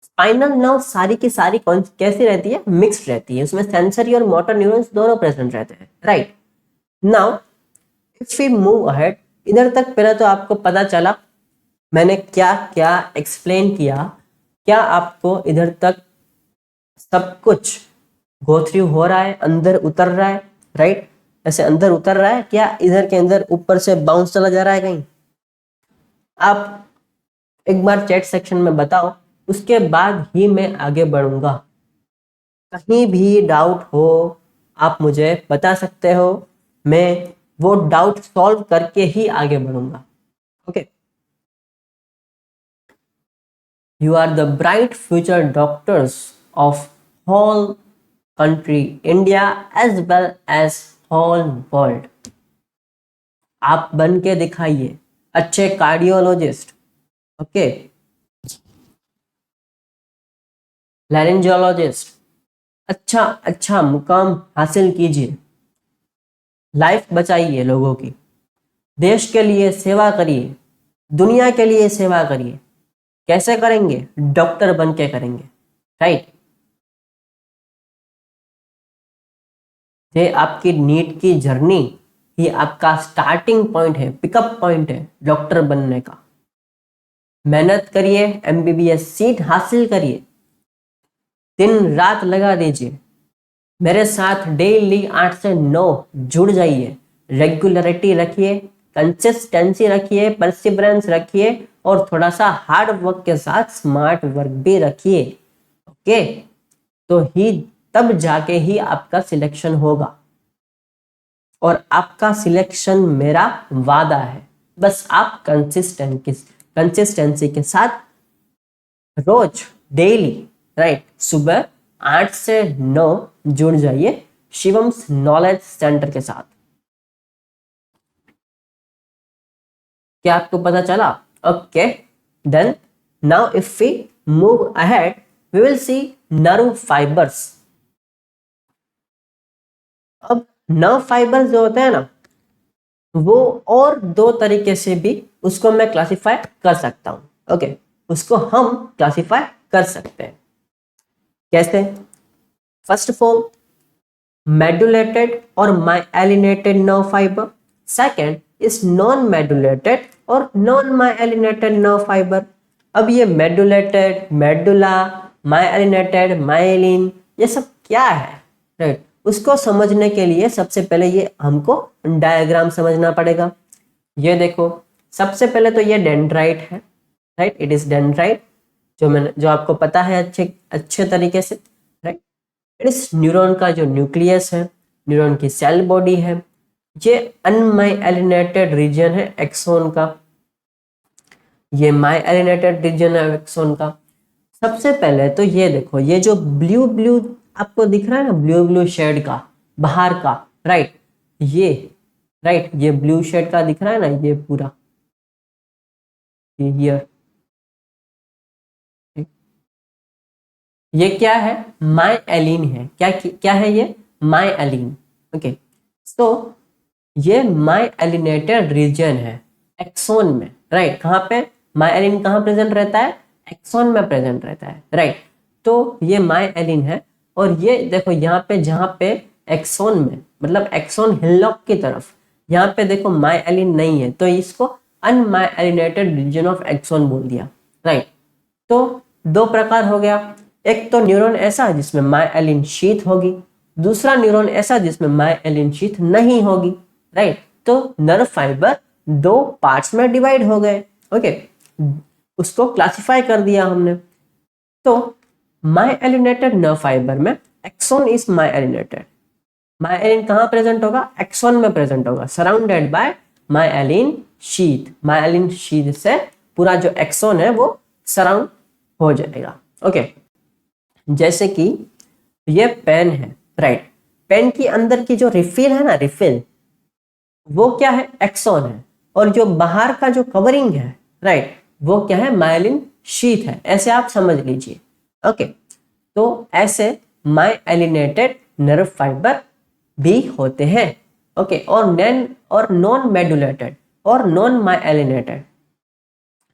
Speaker 1: स्पाइनल नर्व सारी की सारी कैसी रहती है, मिक्स्ड रहती है, उसमें सेंसरी और मोटर न्यूरॉन्स दोनों प्रेजेंट रहते हैं, right. Now if we move ahead, इधर तक पहले तो आपको पता चला मैंने क्या क्या एक्सप्लेन किया, क्या आपको इधर तक सब कुछ गो थ्रू हो रहा है, अंदर उतर रहा है, राइट, ऐसे अंदर उतर रहा है, क्या इधर के अंदर ऊपर से बाउंस चला जा रहा है कहीं? आप एक बार चैट सेक्शन में बताओ, उसके बाद ही मैं आगे बढ़ूंगा। कहीं भी डाउट हो आप मुझे बता सकते हो, मैं वो डाउट सॉल्व करके ही आगे बढ़ूंगा। Okay, you are the bright future doctors of whole country India as well as whole world. आप बन के दिखाइए अच्छे कार्डियोलॉजिस्ट, ओके, लैरिंजियोलॉजिस्ट, अच्छा अच्छा मुकाम हासिल कीजिए, लाइफ बचाइए लोगों की, देश के लिए सेवा करिए, दुनिया के लिए सेवा करिए। कैसे करेंगे? डॉक्टर बन के करेंगे, राइट। ये आपकी नीट की जर्नी, ये आपका स्टार्टिंग पॉइंट है, पिकअप पॉइंट है डॉक्टर बनने का। मेहनत करिए, एमबीबीएस सीट हासिल करिए, दिन रात लगा दीजिए, मेरे साथ डेली 8 से 9 जुड़ जाइए, रेगुलरिटी रखिए, कंसिस्टेंसी रखिए, परसिवरेंस रखिए, और थोड़ा सा हार्ड वर्क के साथ स्मार्ट वर्क भी रखिए। ओके, तो ही तब जाके ही आपका सिलेक्शन होगा, और आपका सिलेक्शन मेरा वादा है। बस आप कंसिस्टेंसी के साथ रोज डेली, राइट, सुबह 8 से 9 जुड़ जाइए शिवम्स नॉलेज सेंटर के साथ। क्या आपको पता चला? Okay, then now if we move ahead we will see nerve fibres. अब नर्व फाइबर्स जो होते हैं ना, वो और दो तरीके से भी उसको मैं क्लासिफाई कर सकता हूं। ओके, उसको हम क्लासिफाई कर सकते हैं। कैसे? फर्स्ट ऑफ ऑल, medullated और myelinated nerve fiber. Second is non-medullated और non-myelinated nerve fiber. अब ये medullated, medulla, myelinated, myelin, ये सब क्या है, राइट? उसको समझने के लिए सबसे पहले ये हमको डायग्राम समझना पड़ेगा। ये देखो, सबसे पहले तो ये डेंड्राइट है, राइट, इट इज डेंड्राइट, जो आपको पता है अच्छे अच्छे तरीके से, राइट। इस न्यूरॉन का जो न्यूक्लियस है, न्यूरॉन की सेल बॉडी है, ये अनमाइलिनेटेड रीजन है एक्सोन का, ये माइलिनेटेड रीजन है एक्सोन का। सबसे पहले तो ये देखो, ये जो ब्लू ब्लू आपको दिख रहा है ना, ब्लू ब्लू शेड का बाहर का, राइट, ये, राइट, ये ब्लू शेड का दिख रहा है ना, ये पूरा, ये हियर, ये क्या है? माइएलिन है। क्या क्या है ये? माइएलिन। ओके, सो ये माइएलिनेटेड रीजन है एक्सोन में, राइट। कहाँ पे माइएलिन कहाँ प्रेजेंट रहता है? एक्सोन में प्रेजेंट रहता है, राइट। तो ये माइएलिन है, और ये देखो यहाँ पे, जहाँ पे एक्सोन में, मतलब एक्सोन हिलॉक की तरफ, यहाँ पे देखो माइएलिन नहीं है, तो इसको अनमाइएलिनेटेड रीजन ऑफ एक्सोन बोल दिया, राइट। तो दो प्रकार हो गया, एक तो न्यूरॉन ऐसा जिसमें माइएलिन शीथ होगी, दूसरा न्यूरॉन ऐसा जिसमें माइएलिन शीथ नहीं होगी, राइट। तो नर्व फाइबर दो पार्ट्स में डिवाइड हो गए, ओके, उसको क्लासिफाई कर दिया हमने। तो माइएलिनेटेड नर्व फाइबर में एक्सोन इज माइएलिनेटेड, माइएलिन कहाँ प्रेजेंट होगा? एक्सोन में प्रेजेंट होगा, सराउंडेड बाय माइएलिन शीथ। माइएलिन शीथ से पूरा जो एक्सोन है वो सराउंड हो जाएगा, ओके। जैसे कि ये पेन है, राइट, पेन की अंदर की जो रिफिल है ना, रिफिल, वो क्या है? एक्सोन है, और जो बाहर का जो कवरिंग है, राइट, वो क्या है? माइलिन शीथ है। ऐसे आप समझ लीजिए, ओके। तो ऐसे माइएलिनेटेड नर्व फाइबर भी होते हैं, ओके। और नॉन मेडुलेटेड और नॉन माइएलिनेटेड,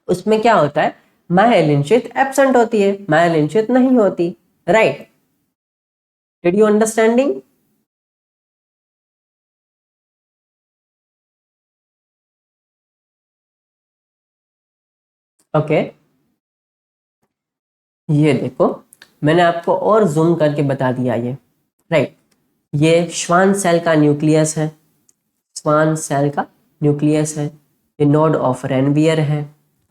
Speaker 1: उसमें क्या होता है? माइएलिन शीथ एब्सेंट होती है, माइएलिन शीथ नहीं होती, right. Did you understanding? Okay, ये देखो, मैंने आपको और जूम करके बता दिया ये, राइट। ये श्वान सेल का न्यूक्लियस है, श्वान सेल का न्यूक्लियस है। ये नोड ऑफ रेनवियर है,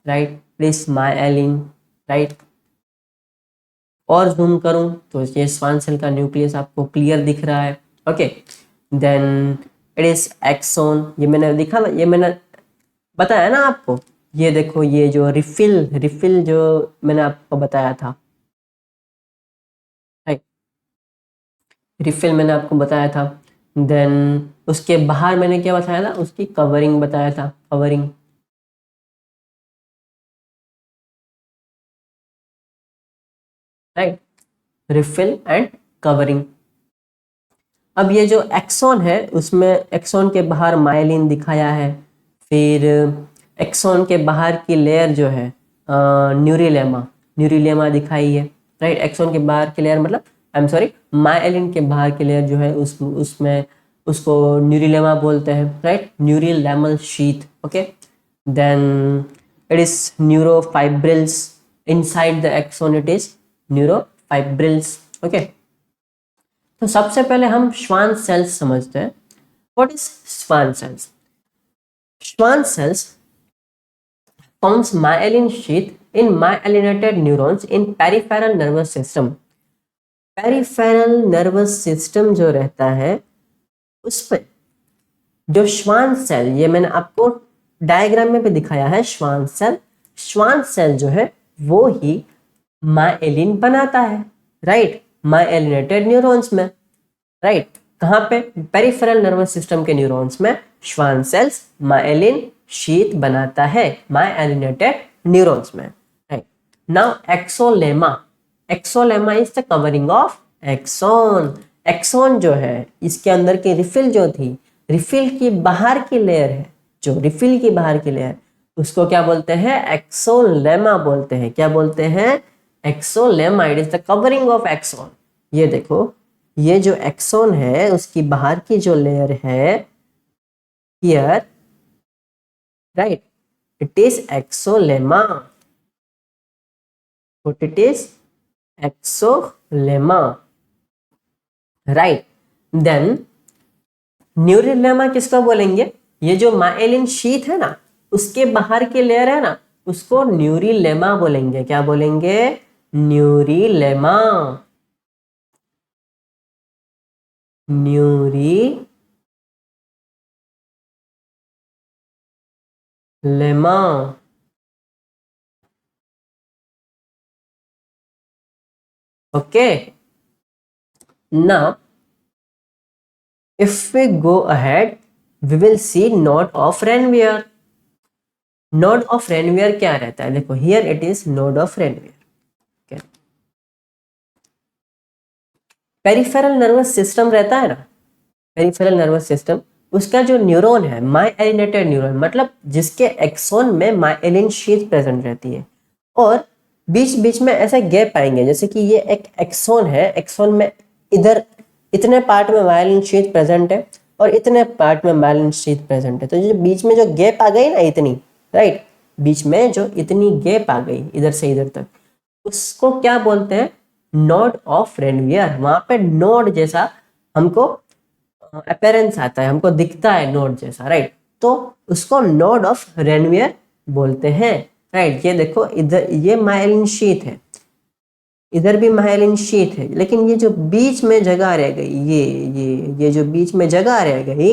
Speaker 1: राइट, प्लीज मायलिन, राइट। और जूम करूं तो ये श्वान सेल का न्यूक्लियस आपको क्लियर दिख रहा है। Okay, then it is axon, ये मैंने दिखा ना, ये मैंने बताया ना आपको। ये देखो, ये जो रिफिल जो मैंने आपको बताया था, राइट, रिफिल मैंने आपको बताया था। देन उसके बाहर मैंने क्या बताया था, उसकी कवरिंग बताया था, covering, right, refill and covering. अब ये जो एक्सोन है, उसमें एक्सोन के बाहर माइलिन दिखाया है। फिर एक्सोन के बाहर की लेयर जो है न्यूरिलेमा, न्यूरिलेमा दिखाई है, राइट। एक्सोन के बाहर की लेयर मतलब, आई एम सॉरी, माइलिन के बाहर की लेयर जो है उसमें उसको न्यूरिलेमा बोलते हैं, right, neurilemmal sheath. Okay, then it is neurofibrils, inside the axon it is neurofibrils. Okay, तो सबसे पहले हम श्वान सेल्स समझते हैं। What is Schwann cells? Schwann cells forms myelin sheath in myelinated neurons in peripheral nervous system. Peripheral nervous system जो रहता है उसमें जो श्वान सेल, ये मैंने आपको डायग्राम में भी दिखाया है, श्वान सेल, श्वान सेल जो है वो ही माइलिन बनाता है, राइट, माइलिनेटेड न्यूरॉन्स में, राइट। कहाँ पे? पेरिफेरल नर्वस सिस्टम के न्यूरॉन्स में श्वान सेल्स माइलिन शीथ बनाता है, माइलिनेटेड न्यूरॉन्स में, right. Now axolemma, axolemma is the covering of axon. Axon जो है, इसके अंदर की रिफिल जो थी, रिफिल की बाहर की लेयर है, जो रिफिल की बाहर की लेयर, उसको क्या बोलते हैं? एक्सोलेमा बोलते हैं। क्या बोलते हैं? Axolemma. It is the covering of axon. ये देखो, ये जो एक्सोन है उसकी बाहर की जो लेयर है here, right, it is axolemma. What it is? Axolemma, right. Then neurilemma किसको बोलेंगे? ये जो माइलिन शीथ है ना, उसके बाहर की लेयर है ना, उसको न्यूरिलेमा बोलेंगे। क्या बोलेंगे? Neurilemma, neurilemma. Okay, now if we go ahead we will see node of Ranvier. node of Ranvier क्या रहता है? देखो, here it is node of Ranvier. okay. Peripheral nervous system रहता है ना, पेरिफेरल नर्वस सिस्टम, उसका जो न्यूरॉन है माइलिनेटेड न्यूरॉन, मतलब जिसके एक्सोन में माइलिन शीथ प्रेजेंट रहती है, और बीच बीच में ऐसे गैप आएंगे, जैसे कि ये एक एक्सोन है, एक्सोन में इधर इतने पार्ट में माइलिन शीथ प्रेजेंट है और इतने पार्ट में माइलिन शीथ प्रेजेंट है, तो जो बीच में जो गैप आ गई ना इतनी, राइट, बीच में जो इतनी गैप आ गई इधर से इधर तक, उसको क्या बोलते हैं? Node of Ranvier. वहां पे नोड जैसा हमको अपीयरेंस आता है, हमको दिखता है नोड जैसा, राइट, तो उसको नोड ऑफ रेनवियर बोलते हैं, राइट। ये देखो, इधर ये माइलिन शीथ है, इधर भी माइलिन शीथ है, लेकिन ये जो बीच में जगह रह गई, ये जो बीच में जगह रह गई,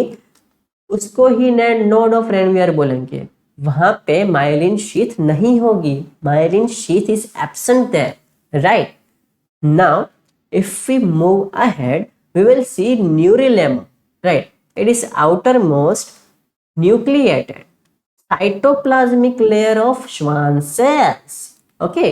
Speaker 1: उसको ही नोड ऑफ रेनवियर बोलेंगे। वहां पे माइलिन शीथ नहीं होगी, myelin sheath is absent there, right. Now if we move ahead we will see neurilemma, right, it is outermost nucleated cytoplasmic layer of Schwann cells. okay,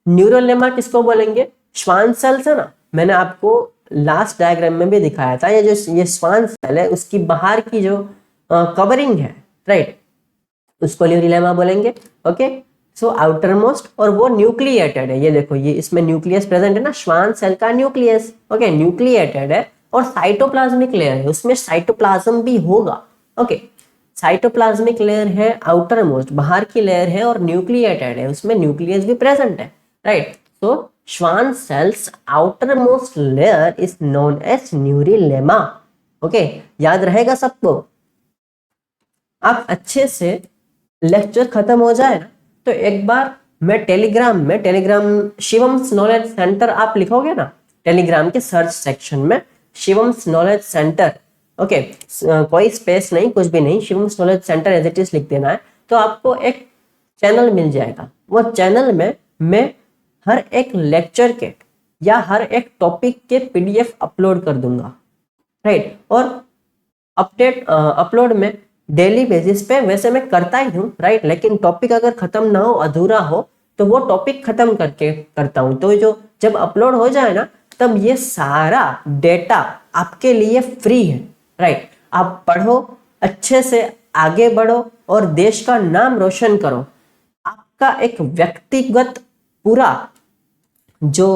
Speaker 1: न्यूरोलेमा किसको बोलेंगे? श्वान सेल्स है ना, मैंने आपको लास्ट डायग्राम में भी दिखाया था, ये श्वान सेल है, उसकी बाहर की जो कवरिंग है, राइट, उसको न्यूरिलेमा बोलेंगे। ओके, सो आउटर मोस्ट, और वो न्यूक्लिएटेड है। ये देखो, ये इसमें न्यूक्लियस प्रेजेंट है ना, श्वान सेल का न्यूक्लियस, ओके, न्यूक्लिएटेड है, और साइटोप्लाज्मिक लेयर है, उसमें साइटोप्लाज्म भी होगा। ओके, साइटोप्लाज्मिक लेयर है आउटर मोस्ट, बाहर की लेयर है, और न्यूक्लिएटेड है, उसमें न्यूक्लियस भी प्रेजेंट है, राइट। तो Schwann cells outermost layer is known as neurilemma. Okay, याद रहेगा सबको। आप अच्छे से लेक्चर खत्म हो जाए ना तो एक बार मैं टेलीग्राम शिवम्स नॉलेज सेंटर आप लिखोगे ना, टेलीग्राम के सर्च सेक्शन में शिवम्स नॉलेज सेंटर, ओके, कोई स्पेस नहीं, कुछ भी नहीं, Shivam's knowledge centre as it is लिख देना है, तो आपको एक चैनल मिल जाएगा। वो चैनल में मैं हर एक लेक्चर के या हर एक टॉपिक के पीडीएफ अपलोड कर दूंगा, राइट। और अपलोड में डेली बेसिस पे वैसे मैं करता ही हूँ, राइट, लेकिन टॉपिक अगर खत्म ना हो, अधूरा हो, तो वो टॉपिक खत्म करके करता हूँ। तो जो जब अपलोड हो जाए ना, तब ये सारा डेटा आपके लिए फ्री है, राइट। आप पढ़ो, अच्छे से आगे बढ़ो और देश का नाम रोशन करो। आपका एक व्यक्तिगत पूरा जो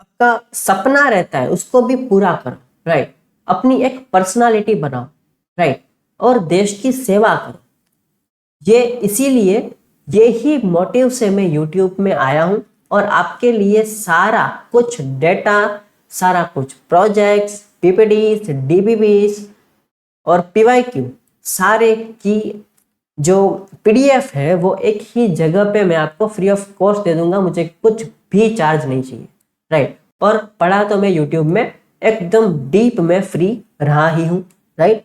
Speaker 1: आपका सपना रहता है उसको भी पूरा करो, राइट। अपनी एक पर्सनालिटी बनाओ, राइट, और देश की सेवा करो। ये इसीलिए ये ही मोटिव से मैं यूट्यूब में आया हूं और आपके लिए सारा कुछ डेटा, सारा कुछ प्रोजेक्ट्स, पीपीडीज, डीबीबीज और पीवाईक्यू सारे की जो पीडीएफ है वो एक ही जगह पे मैं आपको फ्री ऑफ कॉस्ट दे दूंगा। मुझे कुछ भी चार्ज नहीं चाहिए, राइट। और पढ़ा तो मैं यूट्यूब में एकदम डीप में फ्री रहा ही हूं, right.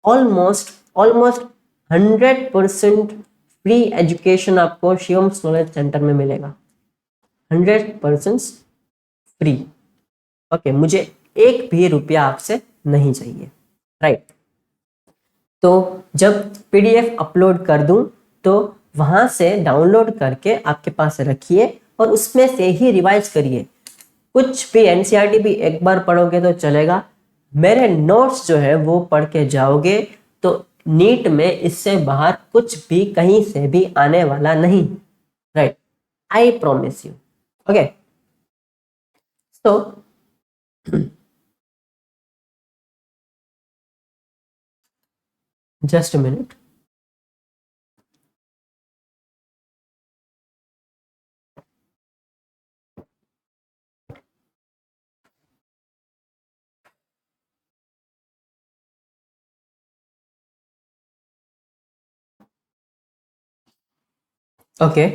Speaker 1: Almost almost 100% free education आपको शिवम्स नॉलेज सेंटर में मिलेगा, 100% फ्री। ओके, मुझे एक भी रुपया आपसे नहीं चाहिए, राइट। तो जब पीडीएफ अपलोड कर दूं तो वहां से डाउनलोड करके आपके पास रखिए और उसमें से ही रिवाइज करिए। कुछ भी एनसीईआरटी भी एक बार पढ़ोगे तो चलेगा, मेरे नोट्स जो है वो पढ़ के जाओगे तो नीट में इससे बाहर कुछ भी कहीं से भी आने वाला नहीं, right, I promise you. Okay, so just a minute. Okay,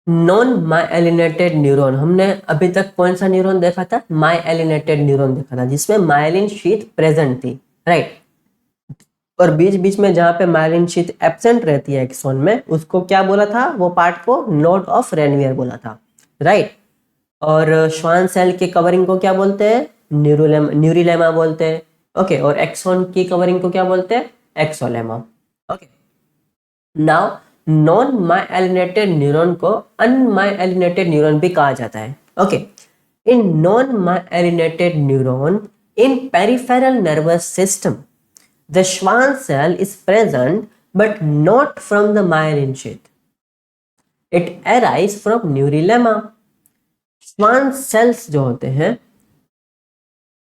Speaker 1: non myelinated neuron, हमने अभी तक कौन सा न्यूरॉन देखा था? माइलिनेटेड न्यूरॉन देखा था जिसमें माइलिन शीथ प्रेजेंट थी, राइट। और बीच बीच में जहां पे माइलिन शीथ एब्सेंट रहती है एक्सॉन में, उसको क्या बोला था? वो पार्ट को नोड ऑफ रेनवियर बोला था, राइट। और श्वान सेल के कवरिंग को क्या बोलते हैं? न्यूरिलेमा बोलते हैं। ओके, और एक्सॉन की कवरिंग को क्या बोलते हैं? Axolemma. Okay, now non myelinated neuron को अनमाइलिनेटेड न्यूरॉन भी कहा जाता है। Okay, in non myelinated neuron in peripheral nervous system the Schwann cell is present but not from the myelin sheath. It arises from न्यूरिलेमा। Schwann cells जो होते हैं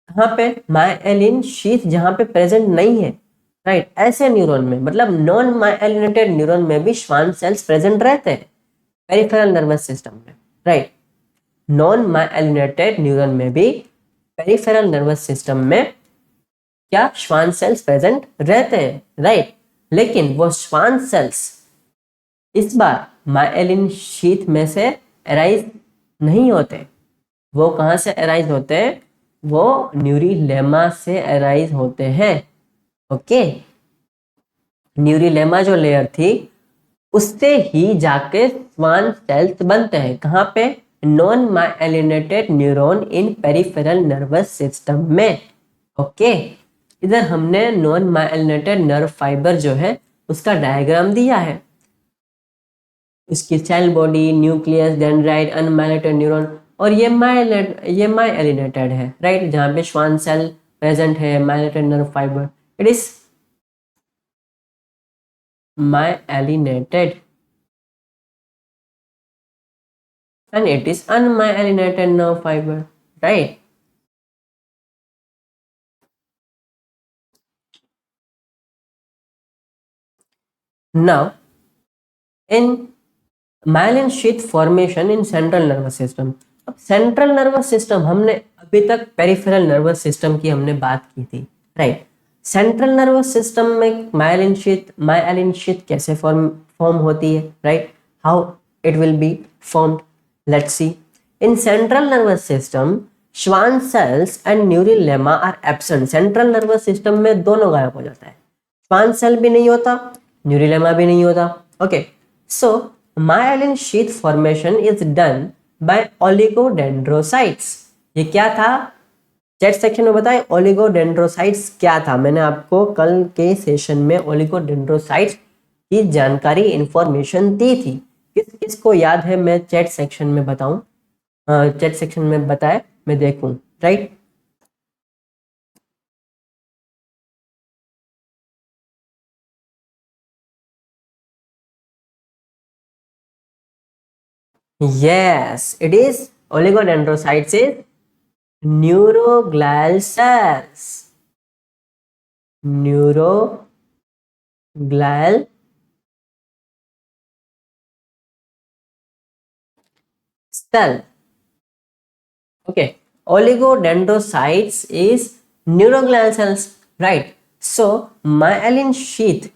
Speaker 1: यहाँ पे माइलिन शीथ जहां पे प्रेजेंट नहीं है, राइट, ऐसे न्यूरॉन में, मतलब नॉन माइलिनेटेड न्यूरॉन में भी श्वान सेल्स प्रेजेंट रहते हैं पेरिफेरल नर्वस सिस्टम में, राइट। नॉन माइलिनेटेड न्यूरॉन में भी पेरिफेरल नर्वस सिस्टम में क्या श्वान सेल्स प्रेजेंट रहते हैं, राइट। लेकिन वो श्वान सेल्स इस बार माइलिन शीथ में से अराइज नहीं होते। वो कहां से अराइज होते हैं? वो न्यूरिलेमा से अराइज होते हैं। ओके, न्यूरिलेमा जो लेयर थी उससे ही जाके श्वान सेल्स बनते हैं। कहां पे? नॉन माइलिनेटेड न्यूरॉन इन पेरिफेरल नर्वस सिस्टम में। ओके, इधर हमने नॉन माइलिनेटेड नर्व फाइबर जो है उसका डायग्राम दिया है, उसकी cell body, nucleus, dendrite, unmyelinated neuron, और ये माइलिनेटेड है, राइट, जहां पे श्वान सेल प्रेजेंट है, myelinated nerve fibre, it is myelinated and it is unmyelinated nerve fiber, right. Now in myelin sheath formation in central nervous system. अब central nervous system, हमने अभी तक पेरिफेरल नर्वस सिस्टम की हमने बात की थी, राइट। सेंट्रल नर्वस सिस्टम में माइलिन शीथ कैसे फॉर्म होती है, right, how it will be formed, let's see. In central nervous system Schwann cells and neurilemma are absent. Central nervous system में दोनों गायब हो जाता है, श्वान सेल भी नहीं होता, न्यूरल लेमा भी नहीं होता। Okay, so myelin sheath formation is done by oligodendrocytes। ये क्या था, चैट सेक्शन में बताएं ओलिगोडेंड्रोसाइट्स क्या था। मैंने आपको कल के सेशन में ओलिगोडेंड्रोसाइट्स की जानकारी इंफॉर्मेशन दी थी। किस किसको याद है, मैं चैट सेक्शन में बताऊं, चैट सेक्शन में बताए, मैं देखूं, right. Yes, it is. Oligodendrocytes is neuroglial cells. Neuroglial cell. Okay. Oligodendrocytes is neuroglial cells. Right. So myelin sheath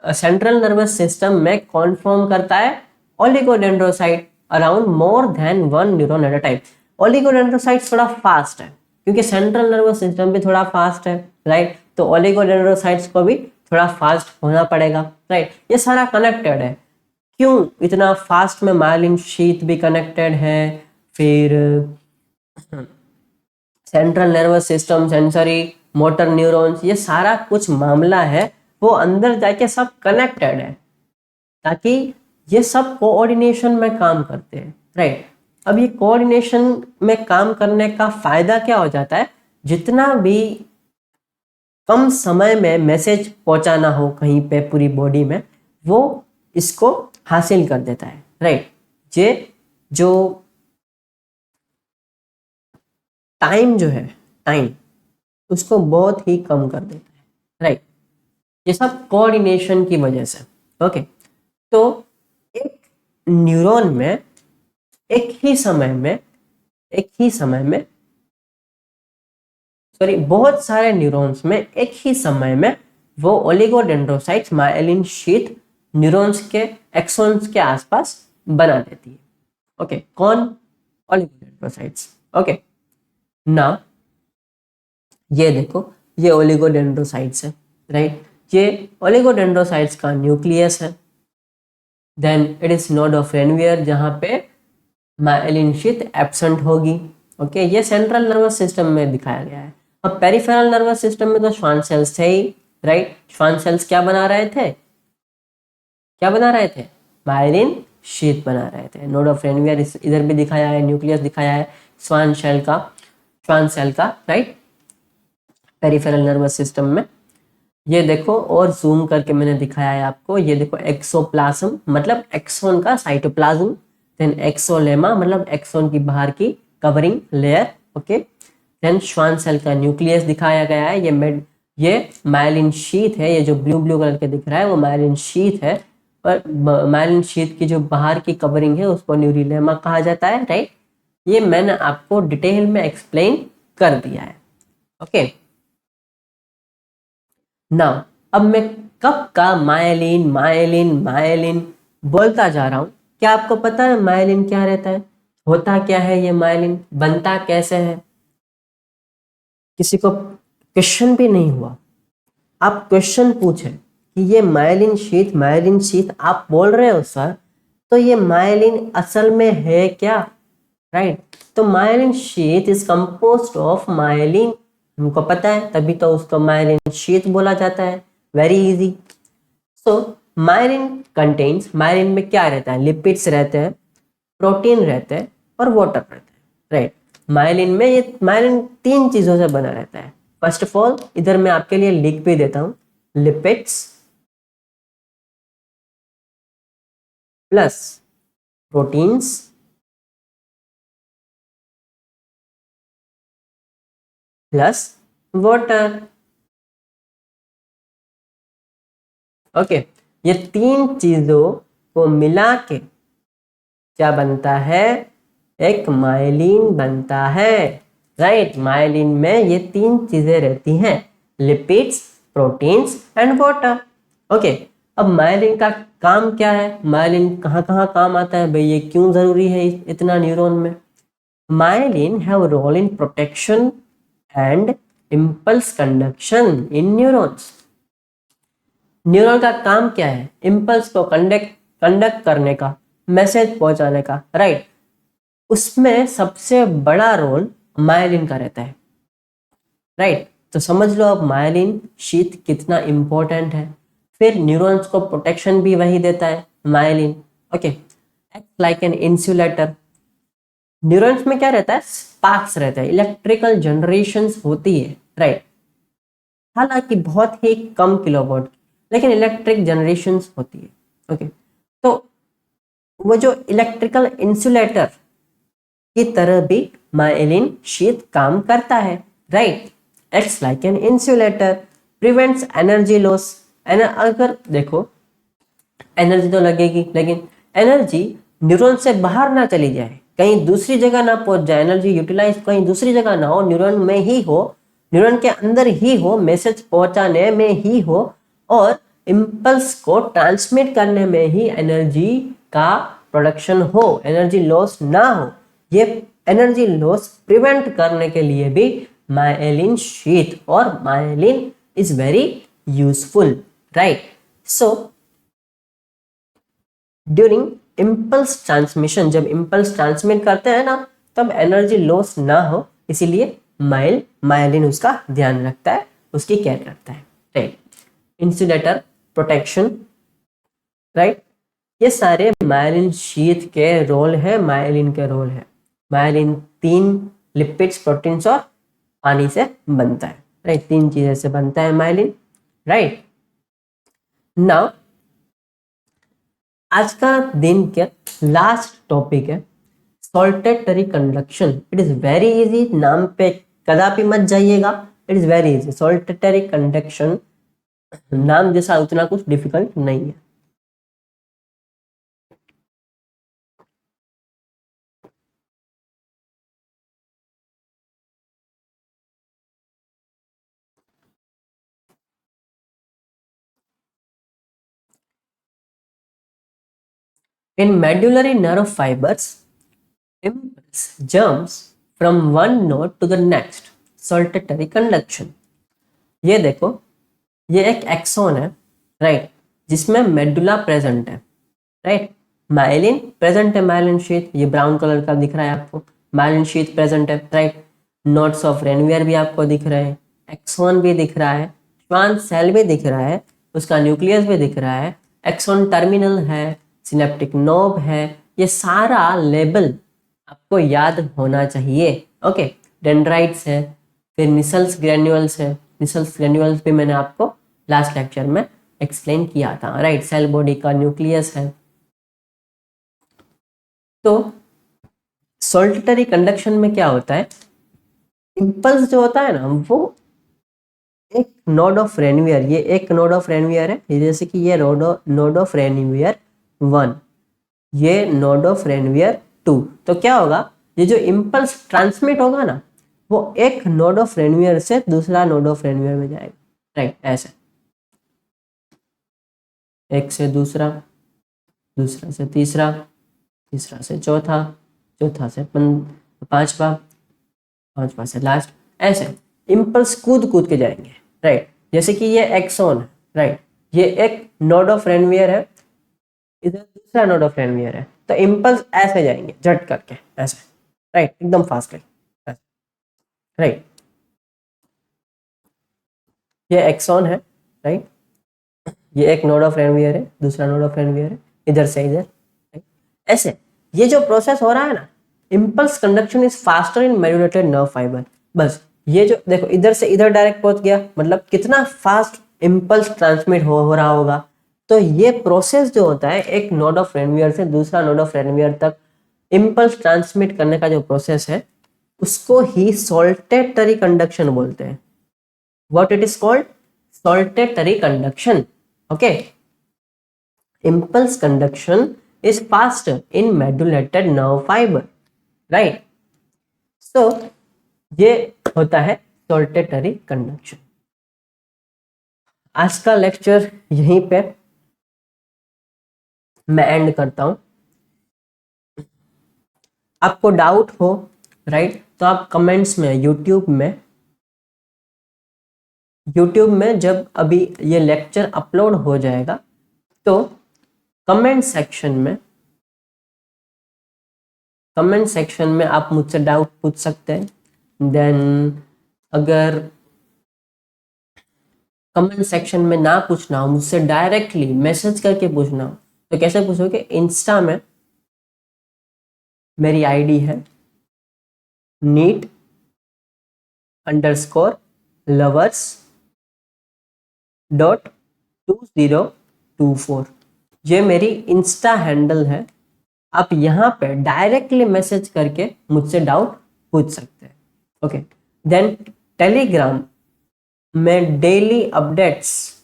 Speaker 1: central nervous system में कौन फॉर्म करता है, oligodendrocyte around more than one neuron at a time. Oligodendrocyte थोड़ा fast है क्योंकि central nervous system भी थोड़ा fast है, राइट, तो ओलिगोडेंड्रोसाइट्स को भी थोड़ा फास्ट होना पड़ेगा, राइट। ये सारा कनेक्टेड है। क्यों इतना फास्ट में माइलिन शीथ भी कनेक्टेड है, फिर central nervous system, sensory, motor neurons, ये सारा कुछ मामला है, वो अंदर जाके सब कनेक्टेड है ताकि ये सब कोऑर्डिनेशन में काम करते हैं, राइट। अब ये कोऑर्डिनेशन में काम करने का फायदा क्या हो जाता है, जितना भी कम समय में मैसेज पहुंचाना हो कहीं पे पूरी बॉडी में, वो इसको हासिल कर देता है, राइट। ये जो टाइम जो है, टाइम उसको बहुत ही कम कर देता है, राइट। ये सब कोऑर्डिनेशन की वजह से। ओके, तो एक न्यूरॉन में एक ही समय में सॉरी बहुत सारे न्यूरॉन्स में एक ही समय में वो ओलिगोडेंड्रोसाइट्स माइलिन शीथ न्यूरॉन्स के एक्सॉन्स के आसपास बना देती है। ओके, कौन, ओलिगोडेंड्रोसाइट्स। ओके, नाउ ये देखो, ये ओलिगोडेंड्रोसाइट्स है, राइट। ये ओलिगोडेंड्रोसाइट्स का न्यूक्लियस है। Then it is node of Ranvier जहां पे माइलिन शीथ एब्सेंट होगी। ओके, ये सेंट्रल नर्वस सिस्टम में दिखाया गया है। अब पेरिफेरल नर्वस सिस्टम में तो श्वान सेल्स थे ही, राइट। श्वान सेल्स क्या बना रहे थे, माइलिन शीथ बना रहे थे। नोड ऑफ रेनवियर इधर भी दिखाया है, न्यूक्लियस दिखाया है श्वान सेल का, राइट, पेरिफेरल नर्वस सिस्टम में। ये देखो, और जूम करके मैंने दिखाया है आपको, ये देखो एक्सोप्लाज्म मतलब एक्सोन का साइटोप्लाज्म, देन एक्सोलेमा मतलब एक्सोन की बाहर की covering layer. Okay, then Schwann cell का न्यूक्लियस दिखाया गया है। ये माइलिन शीथ है, ये जो ब्लू ब्लू कलर के दिख रहा है वो माइलिन शीथ है, और माइलिन शीथ की जो बाहर की कवरिंग है उसको न्यूरिलेमा कहा जाता है, राइट। ये मैंने आपको डिटेल में एक्सप्लेन कर दिया है। ओके, ना अब मैं कब का माइलिन माइलिन माइलिन बोलता जा रहा हूं, क्या आपको पता है माइलिन क्या रहता है, होता क्या है, ये माइलिन बनता कैसे है? किसी को क्वेश्चन भी नहीं हुआ, आप क्वेश्चन पूछे कि ये माइलिन शीथ आप बोल रहे हो सर, तो ये माइलिन असल में है क्या, राइट। तो myelin sheath is composed of myelin, हमको पता है तभी तो उसको माइलिन शीथ बोला जाता है, वेरी इजी। सो माइलिन में क्या रहता है, लिपिड्स रहते हैं, प्रोटीन रहते हैं और वाटर रहता है, राइट। माइलिन तीन चीजों से बना रहता है। फर्स्ट ऑफ ऑल इधर मैं आपके लिए लिख भी देता हूं, lipids plus proteins plus water. Okay, ये तीन चीजों को मिला के क्या बनता है, एक माइलिन बनता है, राइट। माइलिन में ये 3 चीजें रहती हैं, lipids, proteins and water. Okay, अब माइलिन का काम क्या है, माइलिन कहाँ कहाँ काम आता है भाई, ये क्यों जरूरी है इतना न्यूरॉन में। Myelin have role in protection and impulse conduction in neurons. Neuron का काम क्या है, इम्पल्स को कंडक्ट करने का, मैसेज पहुंचाने का, राइट। उसमें सबसे बड़ा रोल माइलिन का रहता है, राइट। तो समझ लो अब माइलिन शीथ कितना इंपॉर्टेंट है। फिर न्यूरॉन्स को प्रोटेक्शन भी वही देता है, myelin. Okay, act like an insulator. Neurons में क्या रहता है, स्पार्क्स रहता है, इलेक्ट्रिकल जनरेशंस होती है, राइट। हालांकि बहुत ही कम किलोवाट, लेकिन इलेक्ट्रिक जनरेशंस होती है। ओके, तो वो जो इलेक्ट्रिकल इंसुलेटर की तरह भी माइलिन शीथ काम करता है, right. Acts like an insulator, prevents energy loss. अगर देखो एनर्जी तो लगेगी, लेकिन एनर्जी न्यूरॉन से बाहर ना चली जाए, कहीं दूसरी जगह ना पहुंच जाए, एनर्जी यूटिलाइज कहीं दूसरी जगह ना हो, न्यूरॉन में ही हो, न्यूरॉन के अंदर ही हो, मैसेज पहुंचाने में ही हो, और इम्पल्स को ट्रांसमिट करने में ही एनर्जी का प्रोडक्शन हो, एनर्जी लॉस ना हो। ये एनर्जी लॉस प्रिवेंट करने के लिए भी माइलिन शीथ और myelin is very useful, right. So during impulse transmission, जब इम्पल्स ट्रांसमिट करते हैं ना, तब एनर्जी लॉस ना हो, इसीलिए माइलिन उसका ध्यान रखता है, उसकी केयर करता है, राइट। इंसुलेटर, प्रोटेक्शन, राइट, ये सारे माइलिन शीथ के रोल है, माइलिन के रोल है। माइलिन 3 लिपिड्स, प्रोटीन्स और पानी से बनता है, राइट। 3 चीजें से बनता है माइलिन, राइट। नाउ आज का दिन के लास्ट टॉपिक है saltatory conduction. It is very easy, नाम पे कदापि मत जाइएगा, it is very easy. Saltatory conduction नाम जैसा उतना कुछ डिफिकल्ट नहीं है। In medullary nerve fibers, impulse jumps from one node to the next. Solitary conduction. ये देखो, ये एक एक्सोन है, राइट, जिसमें मेडुला प्रेजेंट है, राइट। माइलिन प्रेजेंट है, माइलिन शीथ ये ब्राउन कलर का दिख रहा है आपको, माइलिन शीथ प्रेजेंट है, राइट। नोड्स ऑफ रेनवियर भी आपको दिख रहे हैं, एक्सोन भी दिख रहा है, श्वान सेल भी दिख रहा है, उसका न्यूक्लियस भी दिख रहा है, एक्सोन टर्मिनल है, सिनेप्टिक नोब है। ये सारा लेबल आपको याद होना चाहिए, ओके। डेंड्राइट्स है, फिर निसल्स ग्रेन्यूल्स है, निसल्स ग्रेन्यूल्स भी मैंने आपको लास्ट लेक्चर में एक्सप्लेन किया था, राइट। सेल बॉडी का न्यूक्लियस है। तो सॉल्टेटरी कंडक्शन में क्या होता है, इम्पल्स जो होता है ना, वो एक नोड ऑफ रेनवियर, ये एक नोड ऑफ रेनवियर है, जैसे कि ये नोड ऑफ रेनवियर 1, ये नोड ऑफ रेनवियर 2। तो क्या होगा, ये जो इम्पल्स ट्रांसमिट होगा ना, वो एक नोड ऑफ रेनवियर से दूसरा नोड ऑफ रेनवियर में जाएगा, राइट। ऐसे एक से दूसरा, दूसरा से तीसरा, तीसरा से चौथा, चौथा से पांचवा, पांचवा से लास्ट, ऐसे इम्पल्स कूद कूद के जाएंगे, राइट। जैसे कि ये एक्सोन है, राइट, ये एक नोड ऑफ रेनवियर है, इधर दूसरा नोड ऑफ रेनवियर है, तो इम्पल्स ऐसे जाएंगे झट करके, ऐसे, राइट, एकदम फास्ट, राइट। ये एक्सोन है, राइट, ये एक नोड ऑफ रेनवियर है, दूसरा नोड ऑफ रेनवियर है, इधर से इधर, ऐसे ये जो प्रोसेस हो रहा है ना, impulse conduction is faster in medullated nerve fibre. बस ये जो देखो, इधर से इधर डायरेक्ट पहुंच गया, मतलब कितना फास्ट इम्पल्स ट्रांसमिट हो रहा होगा। तो ये प्रोसेस जो होता है, एक नोड ऑफ रेनवियर से दूसरा नोड ऑफ रेनवियर तक इम्पल्स ट्रांसमिट करने का जो प्रोसेस है, उसको ही सॉल्टेटरी कंडक्शन बोलते हैं। What it is called, saltatory conduction, okay. impulse conduction is faster in modulated nerve fiber, right? So ये होता है सॉल्टेटरी कंडक्शन। आज का लेक्चर यहीं पे मैं एंड करता हूं। आपको डाउट हो, राइट, तो आप कमेंट्स में यूट्यूब में जब अभी ये लेक्चर अपलोड हो जाएगा तो कमेंट सेक्शन में आप मुझसे डाउट पूछ सकते हैं। देन अगर कमेंट सेक्शन में ना पूछना हो, मुझसे डायरेक्टली मैसेज करके पूछना हो, तो कैसे पूछोगे? इंस्टा में मेरी आईडी है neat_lovers.2024। ये मेरी इंस्टा हैंडल है। आप यहाँ पे डायरेक्टली मैसेज करके मुझसे डाउट पूछ सकते हैं। ओके, देन टेलीग्राम में डेली अपडेट्स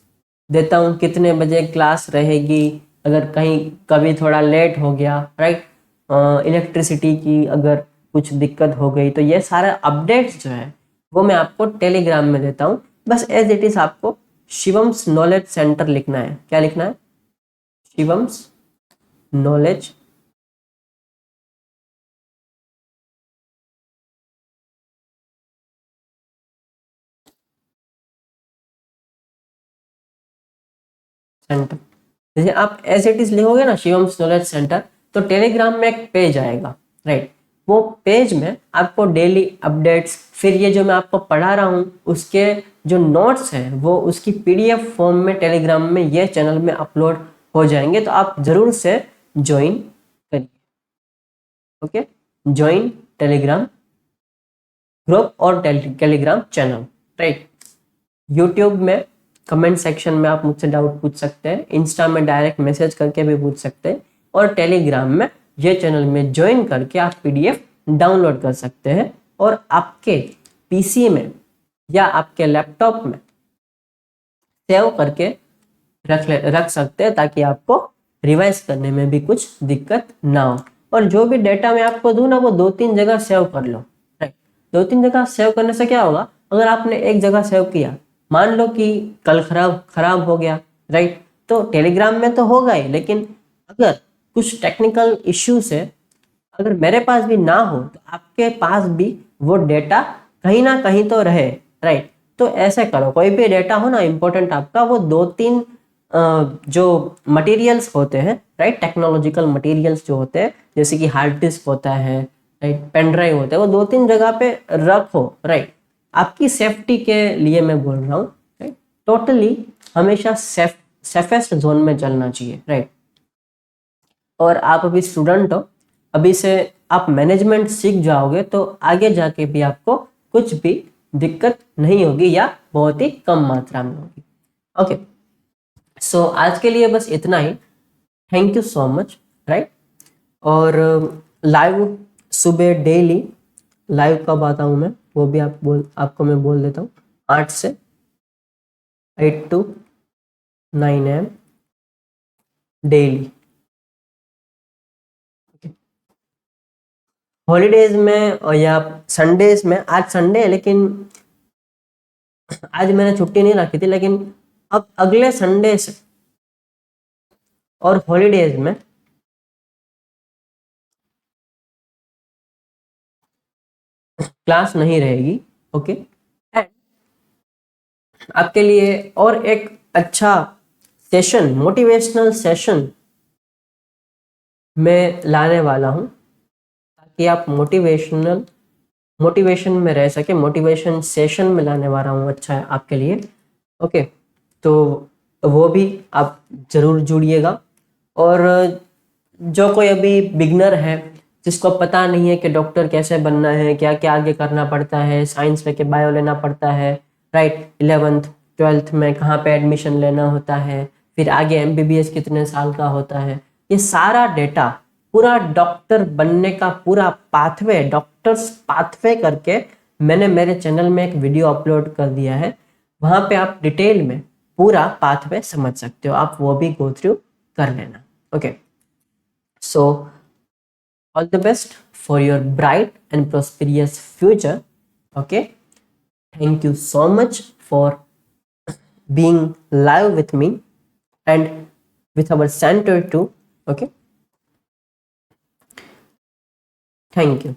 Speaker 1: देता हूँ, कितने बजे क्लास रहेगी, अगर कहीं कभी थोड़ा लेट हो गया, राइट, इलेक्ट्रिसिटी की अगर कुछ दिक्कत हो गई, तो ये सारे अपडेट्स जो है वो मैं आपको टेलीग्राम में देता हूँ। बस एज इट इज आपको शिवम्स नॉलेज सेंटर लिखना है। क्या लिखना है? शिवम्स नॉलेज सेंटर। जैसे आप एज इट इज लिखोगे ना शिवम्स नॉलेज सेंटर, तो टेलीग्राम में एक पेज आएगा, राइट। वो पेज में आपको डेली अपडेट्स, फिर ये जो मैं आपको पढ़ा रहा हूँ उसके जो नोट्स हैं वो उसकी पीडीएफ फॉर्म में टेलीग्राम में ये चैनल में अपलोड हो जाएंगे। तो आप जरूर से ज्वाइन करिए। ओके, ज्वाइन टेलीग्राम ग्रुप और टेलीग्राम चैनल, राइट। यूट्यूब में कमेंट सेक्शन में आप मुझसे डाउट पूछ सकते हैं, इंस्टा में डायरेक्ट मैसेज करके भी पूछ सकते हैं, और टेलीग्राम में ये चैनल में ज्वाइन करके आप पीडीएफ डाउनलोड कर सकते हैं और आपके पीसी में या आपके लैपटॉप में सेव करके रख सकते हैं, ताकि आपको रिवाइज करने में भी कुछ दिक्कत ना हो। और जो भी डेटा मैं आपको दूं ना, वो 2-3 जगह सेव कर लो, राइट। 2-3 जगह सेव करने से क्या होगा? अगर आपने एक जगह सेव किया, मान लो कि कल खराब हो गया, राइट, तो टेलीग्राम में तो होगा ही, लेकिन अगर कुछ टेक्निकल इश्यू से अगर मेरे पास भी ना हो, तो आपके पास भी वो डेटा कहीं ना कहीं तो रहे, राइट। तो ऐसे करो, कोई भी डेटा हो ना इंपॉर्टेंट आपका, वो 2-3 जो मटेरियल्स होते हैं, राइट, टेक्नोलॉजिकल मटेरियल्स जो होते हैं, जैसे कि हार्ड डिस्क होता है, राइट, पेन ड्राइव होता है, वो 2-3 जगह पे रखो, राइट। आपकी सेफ्टी के लिए मैं बोल रहा हूँ, राइट। टोटली हमेशा सेफेस्ट जोन में चलना चाहिए, राइट। और आप अभी स्टूडेंट हो, अभी से आप मैनेजमेंट सीख जाओगे तो आगे जाके भी आपको कुछ भी दिक्कत नहीं होगी, या बहुत ही कम मात्रा में होगी। ओके, सो आज के लिए बस इतना ही। Thank you so much, right. और लाइव सुबह डेली लाइव कब आता हूँ मैं, वो भी आपको मैं बोल देता हूँ। 8 से 8 to 9 AM डेली। हॉलीडेज में या संडेज में, आज संडे है लेकिन आज मैंने छुट्टी नहीं रखी थी, लेकिन अब अगले संडे से और हॉलीडेज में क्लास नहीं रहेगी। ओके, एंड आपके लिए और एक अच्छा सेशन, मोटिवेशनल सेशन मैं लाने वाला हूं, ताकि आप मोटिवेशन में रह सके। मोटिवेशन सेशन में लाने वाला हूँ अच्छा है आपके लिए। ओके, तो वो भी आप जरूर जुड़िएगा। और जो कोई अभी बिगनर है, जिसको पता नहीं है कि डॉक्टर कैसे बनना है, क्या क्या आगे करना पड़ता है, साइंस लेके बायो लेना पड़ता है, राइट, 11th 12th में कहाँ पे एडमिशन लेना होता है, फिर आगे एमबीबीएस कितने साल का होता है, ये सारा डेटा, पूरा डॉक्टर बनने का पूरा पाथवे, डॉक्टर्स पाथवे करके मैंने मेरे चैनल में एक वीडियो अपलोड कर दिया है। वहाँ पे आप डिटेल में पूरा पाथवे समझ सकते हो, आप वो भी गो थ्रू कर लेना। Okay, so all the best for your bright and prosperous future. Okay, thank you so much for being live with me and with our center too. Okay, thank you.